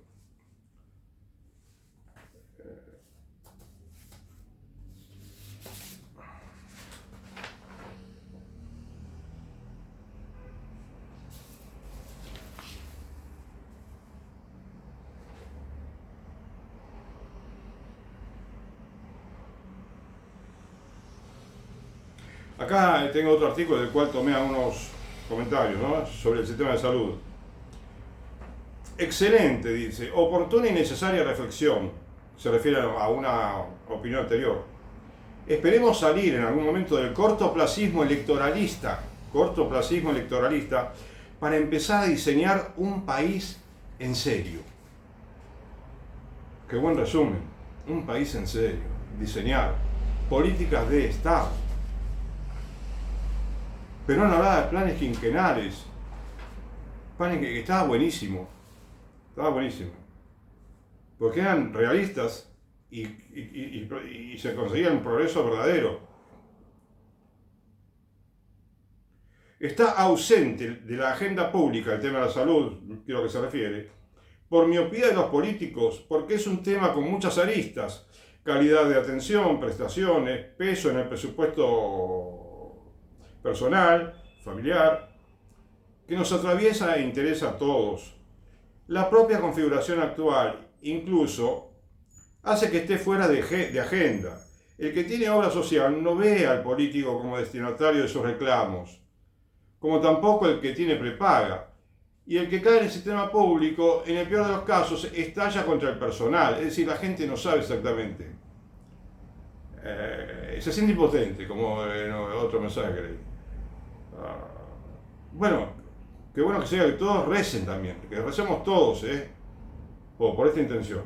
Acá tengo otro artículo del cual tomé algunos comentarios, ¿no?, sobre el sistema de salud. Excelente, dice, oportuna y necesaria reflexión. Se refiere a una opinión anterior. Esperemos salir en algún momento del cortoplacismo electoralista, para empezar a diseñar un país en serio. Qué buen resumen. Un país en serio. Diseñar políticas de Estado. Pero no hablaba de planes quinquenales. Planes que estaba buenísimo. Estaba buenísimo. Porque eran realistas y se conseguía un progreso verdadero. Está ausente de la agenda pública el tema de la salud, creo que se refiere, por miopía de los políticos, porque es un tema con muchas aristas: calidad de atención, prestaciones, peso en el presupuesto personal, familiar, que nos atraviesa e interesa a todos. La propia configuración actual incluso hace que esté fuera de agenda. El que tiene obra social no ve al político como destinatario de sus reclamos, como tampoco el que tiene prepaga. Y el que cae en el sistema público, en el peor de los casos, estalla contra el personal. Es decir, la gente no sabe exactamente. Se siente impotente, como en otro mensaje que leí. Ah, bueno, qué bueno que sea que todos recen también, que recemos todos, por esta intención.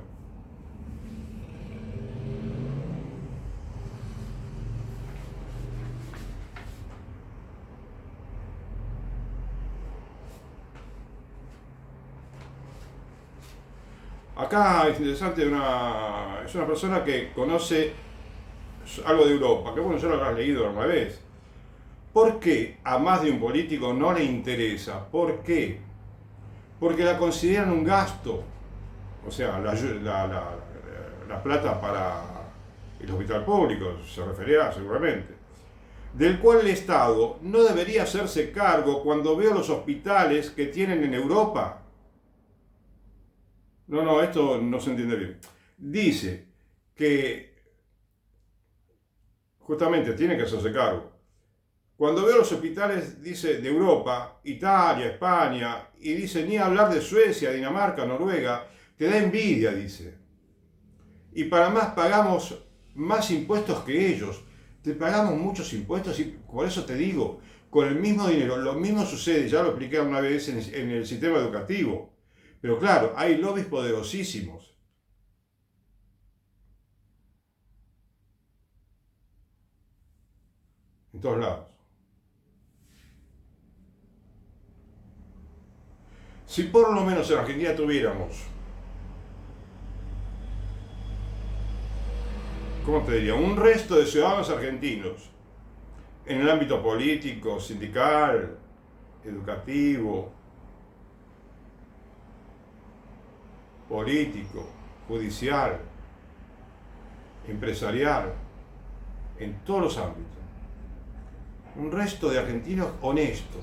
Acá es interesante, es una persona que conoce algo de Europa, que bueno, ya lo habrás leído alguna vez. ¿Por qué a más de un político no le interesa? ¿Por qué? Porque la consideran un gasto. O sea, la plata para el hospital público, se referirá seguramente, del cual el Estado no debería hacerse cargo cuando veo los hospitales que tienen en Europa. No, esto no se entiende bien. Dice que justamente tiene que hacerse cargo. Cuando veo los hospitales, dice, de Europa, Italia, España, y dice, ni hablar de Suecia, Dinamarca, Noruega, te da envidia, dice. Y para más pagamos más impuestos que ellos. Te pagamos muchos impuestos y por eso te digo, con el mismo dinero, lo mismo sucede, ya lo expliqué una vez en el sistema educativo. Pero claro, hay lobbies poderosísimos en todos lados. Si por lo menos en Argentina tuviéramos, ¿cómo te diría?, un resto de ciudadanos argentinos en el ámbito político, sindical, educativo, político, judicial, empresarial, en todos los ámbitos. Un resto de argentinos honestos,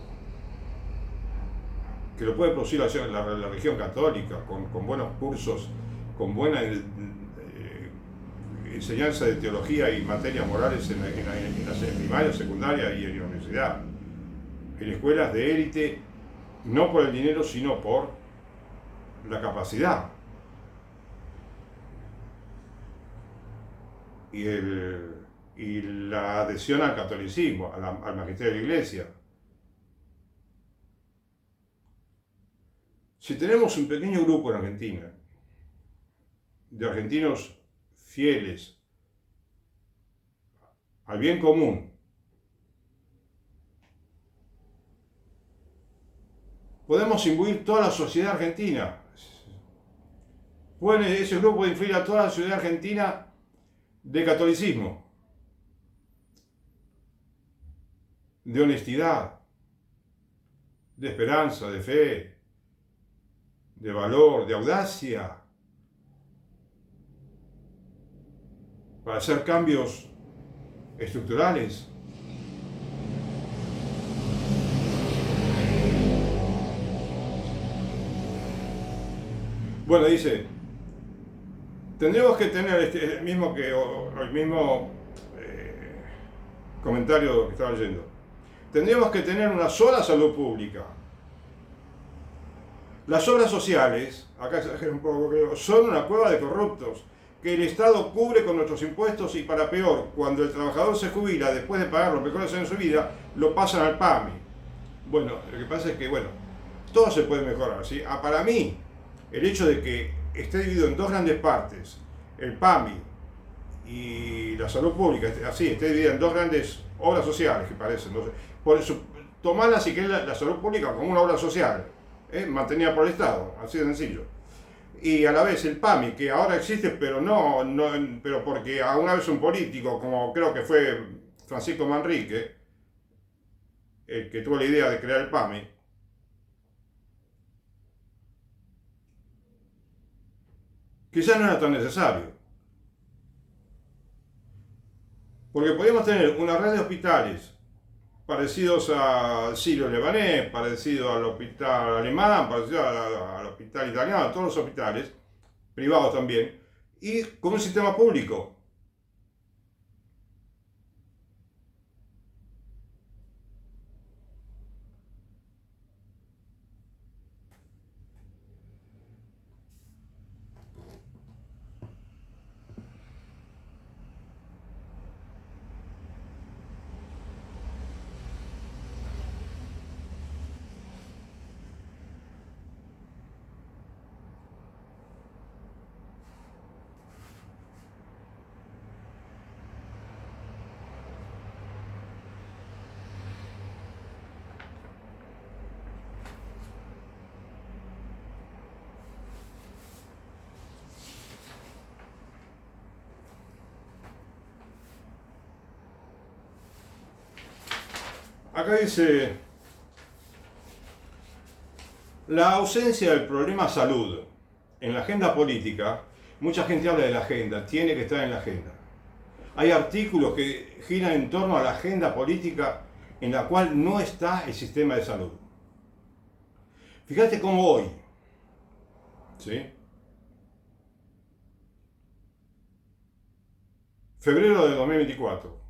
que lo puede producir la religión católica, con buenos cursos, con buena enseñanza de teología y materias morales en la primaria, secundaria y en la universidad. En escuelas de élite, no por el dinero, sino por la capacidad. Y la adhesión al catolicismo, al magisterio de la Iglesia. Si tenemos un pequeño grupo en Argentina de argentinos fieles al bien común, podemos imbuir toda la sociedad argentina. Ese grupo puede influir a toda la sociedad argentina de catolicismo, de honestidad, de esperanza, de fe, de valor, de audacia, para hacer cambios estructurales. Bueno, dice, tendremos que tener el mismo comentario que estaba leyendo. Tendríamos que tener una sola salud pública. Las obras sociales, acá exagero un poco, creo, son una cueva de corruptos que el Estado cubre con nuestros impuestos y, para peor, cuando el trabajador se jubila después de pagar los mejores años de su vida, lo pasan al PAMI. Bueno, lo que pasa es que, todo se puede mejorar, ¿sí? Para mí, el hecho de que esté dividido en dos grandes partes, el PAMI y la salud pública, esté dividida en dos grandes obras sociales, que parecen, no sé. Por eso, tomarla si querés la salud pública como una obra social, mantenida por el Estado, así de sencillo. Y a la vez el PAMI, que ahora existe, pero pero porque a una vez un político, como creo que fue Francisco Manrique, el que tuvo la idea de crear el PAMI, quizás no era tan necesario. Porque podíamos tener una red de hospitales parecidos al Sirio Lebanés, parecido al hospital alemán, parecido al hospital italiano, todos los hospitales, privados también, y con un sistema público. Acá dice, la ausencia del problema salud en la agenda política. Mucha gente habla de la agenda, tiene que estar en la agenda. Hay artículos que giran en torno a la agenda política en la cual no está el sistema de salud. Fíjate cómo hoy, ¿sí? Febrero de 2024.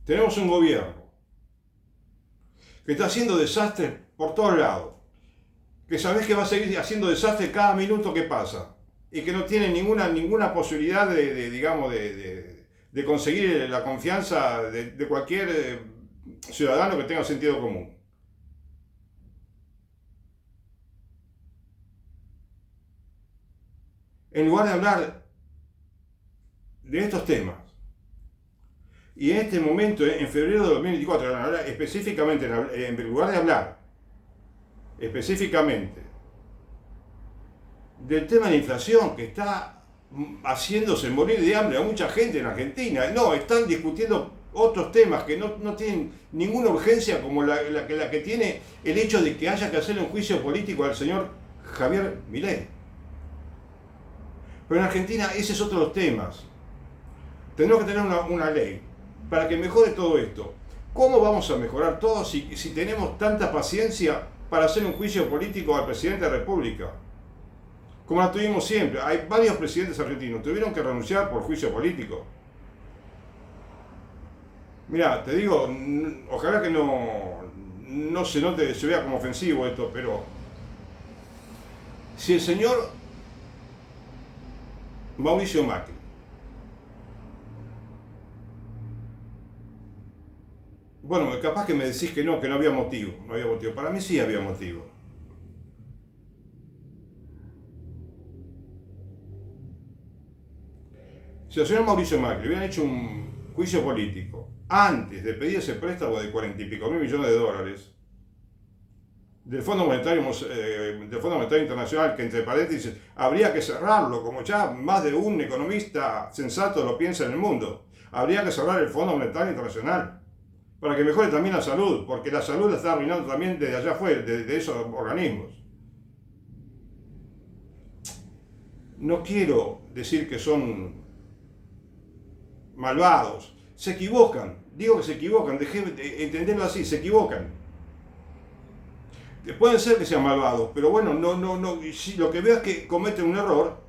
Tenemos un gobierno que está haciendo desastres por todos lados, que sabés que va a seguir haciendo desastres cada minuto que pasa y que no tiene ninguna posibilidad de conseguir la confianza de cualquier ciudadano que tenga sentido común. En lugar de hablar de estos temas, y en este momento, en febrero de 2024, específicamente, en lugar de hablar específicamente del tema de la inflación que está haciéndose morir de hambre a mucha gente en Argentina. No, están discutiendo otros temas que no tienen ninguna urgencia como la que tiene el hecho de que haya que hacerle un juicio político al señor Javier Milei. Pero en Argentina ese es otro de los temas. Tenemos que tener una ley para que mejore todo esto. ¿Cómo vamos a mejorar todo si tenemos tanta paciencia para hacer un juicio político al presidente de la República? Como la tuvimos siempre. Hay varios presidentes argentinos que tuvieron que renunciar por juicio político. Mira, te digo, ojalá que no se note, se vea como ofensivo esto, pero si el señor Mauricio Macri bueno, capaz que me decís que no había motivo, no había motivo. Para mí sí había motivo. Si el señor Mauricio Macri hubieran hecho un juicio político antes de pedir ese préstamo de 40 y pico mil millones de dólares del Fondo Monetario Internacional, que entre paréntesis habría que cerrarlo, como ya más de un economista sensato lo piensa en el mundo, habría que cerrar el Fondo Monetario Internacional para que mejore también la salud, porque la salud la está arruinando también desde allá afuera, de esos organismos. No quiero decir que son malvados, se equivocan, digo que se equivocan, dejé de entenderlo así, se equivocan. Pueden ser que sean malvados, pero bueno, si lo que veo es que cometen un error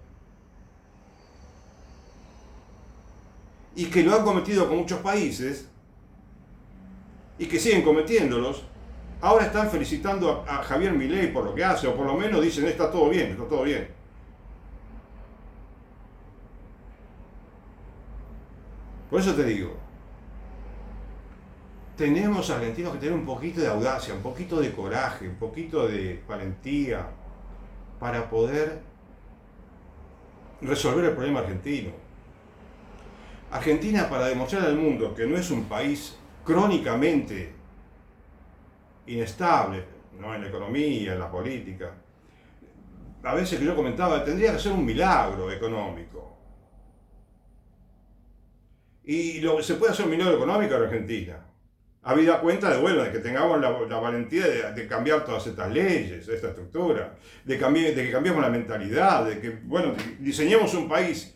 y que lo han cometido con muchos países y que siguen cometiéndolos. Ahora están felicitando a Javier Milei por lo que hace, o por lo menos dicen, está todo bien, está todo bien. Por eso te digo, tenemos argentinos que tener un poquito de audacia, un poquito de coraje, un poquito de valentía para poder resolver el problema argentino. Argentina, para demostrar al mundo que no es un país crónicamente inestable, ¿no? En la economía, en la política, a veces que yo comentaba, tendría que ser un milagro económico. Y se puede hacer un milagro económico en Argentina. Habida cuenta de que tengamos la valentía de cambiar todas estas leyes, esta estructura, de que cambiemos la mentalidad, de que, diseñemos un país,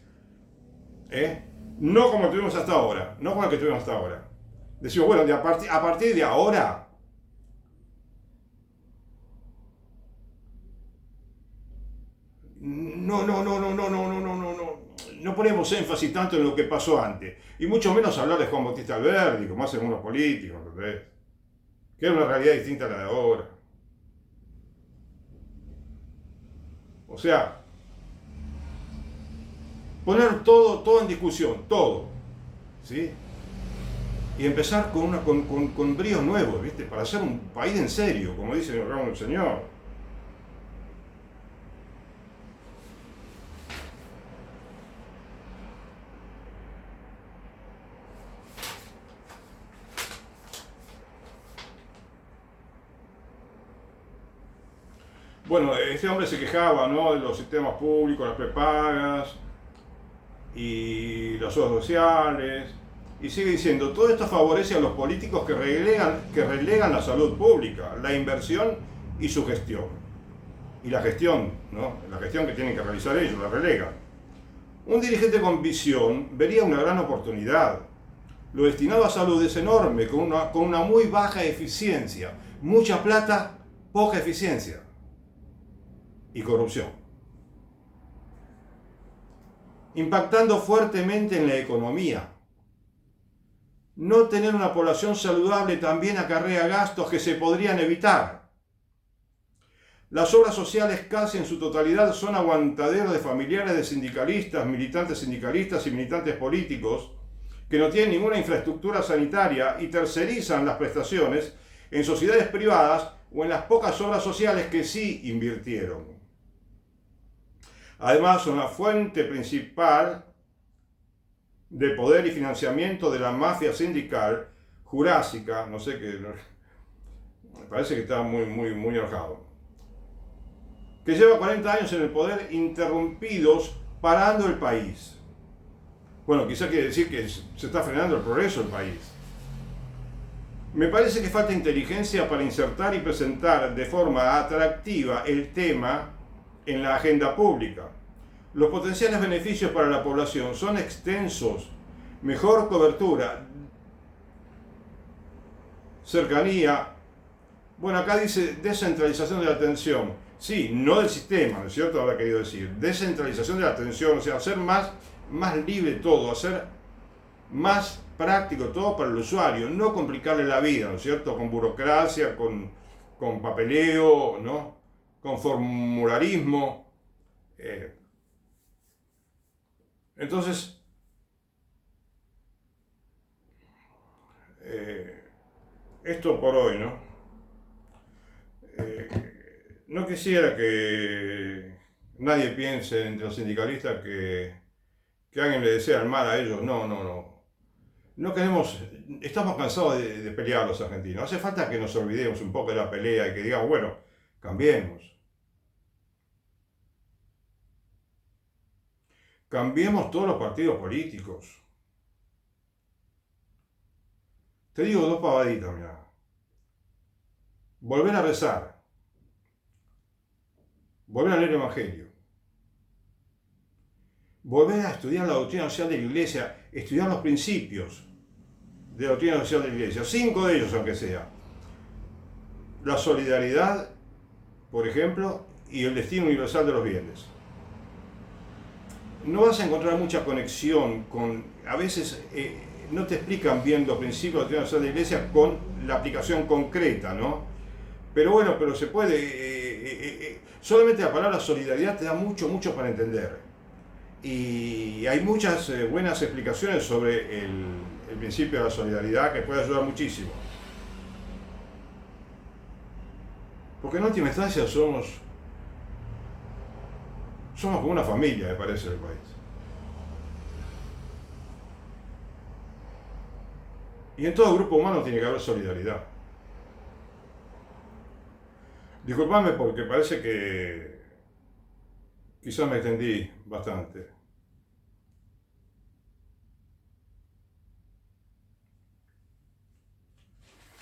no como tuvimos hasta ahora, no como el que tuvimos hasta ahora. Decimos, a partir de ahora, no ponemos énfasis tanto en lo que pasó antes, y mucho menos hablar de Juan Bautista Alberdi, como hacen unos políticos, ¿entendés? Que era una realidad distinta a la de ahora. O sea, poner todo en discusión, todo, ¿sí? Y empezar con bríos nuevos, ¿viste? Para hacer un país en serio, como dice el señor. Bueno, este hombre se quejaba, ¿no?, de los sistemas públicos, las prepagas y las obras sociales, y sigue diciendo, todo esto favorece a los políticos que relegan la salud pública, la inversión y su gestión. Y la gestión, ¿no?, la gestión que tienen que realizar ellos, la relegan. Un dirigente con visión vería una gran oportunidad. Lo destinado a salud es enorme, con una muy baja eficiencia. Mucha plata, poca eficiencia. Y corrupción, impactando fuertemente en la economía. No tener una población saludable también acarrea gastos que se podrían evitar. Las obras sociales casi en su totalidad son aguantaderos de familiares de sindicalistas, militantes y militantes políticos que no tienen ninguna infraestructura sanitaria y tercerizan las prestaciones en sociedades privadas o en las pocas obras sociales que sí invirtieron. Además, son la fuente principal de poder y financiamiento de la mafia sindical jurásica, no sé qué, me parece que está muy enojado. que lleva 40 años en el poder interrumpidos, parando el país. Bueno, quizá quiere decir que se está frenando el progreso del país. Me parece que falta inteligencia para insertar y presentar de forma atractiva el tema en la agenda pública. Los potenciales beneficios para la población son extensos. Mejor cobertura, cercanía. Bueno, acá dice descentralización de la atención. Sí, no del sistema, ¿no es cierto? Habrá querido decir. Descentralización de la atención, o sea, hacer más libre todo, hacer más práctico todo para el usuario, no complicarle la vida, ¿no es cierto? Con burocracia, con papeleo, ¿no? Con formularismo. Entonces, esto por hoy, ¿no? No quisiera que nadie piense entre los sindicalistas que alguien le desea el mal a ellos. No, no, no. No queremos, estamos cansados de pelear los argentinos. Hace falta que nos olvidemos un poco de la pelea y que digamos, bueno, cambiemos. Cambiemos todos los partidos políticos. Te digo dos pavaditas, mirá. Volver a rezar. Volver a leer el Evangelio. Volver a estudiar la doctrina social de la Iglesia, estudiar los principios de la doctrina social de la Iglesia, 5 de ellos aunque sea. La solidaridad, por ejemplo, y el destino universal de los bienes. No vas a encontrar mucha conexión con, a veces no te explican bien los principios de la doctrina social de la Iglesia con la aplicación concreta, ¿no? Pero bueno, pero se puede, solamente la palabra solidaridad te da mucho, mucho para entender. Y hay muchas buenas explicaciones sobre el principio de la solidaridad que puede ayudar muchísimo. Porque en última instancia somos como una familia, me parece, del país. Y en todo grupo humano tiene que haber solidaridad. Disculpadme porque parece que quizás me extendí bastante.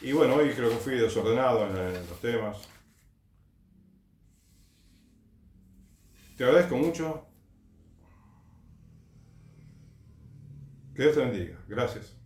Y bueno, hoy creo que fui desordenado en los temas. Te agradezco mucho. Que Dios te bendiga. Gracias.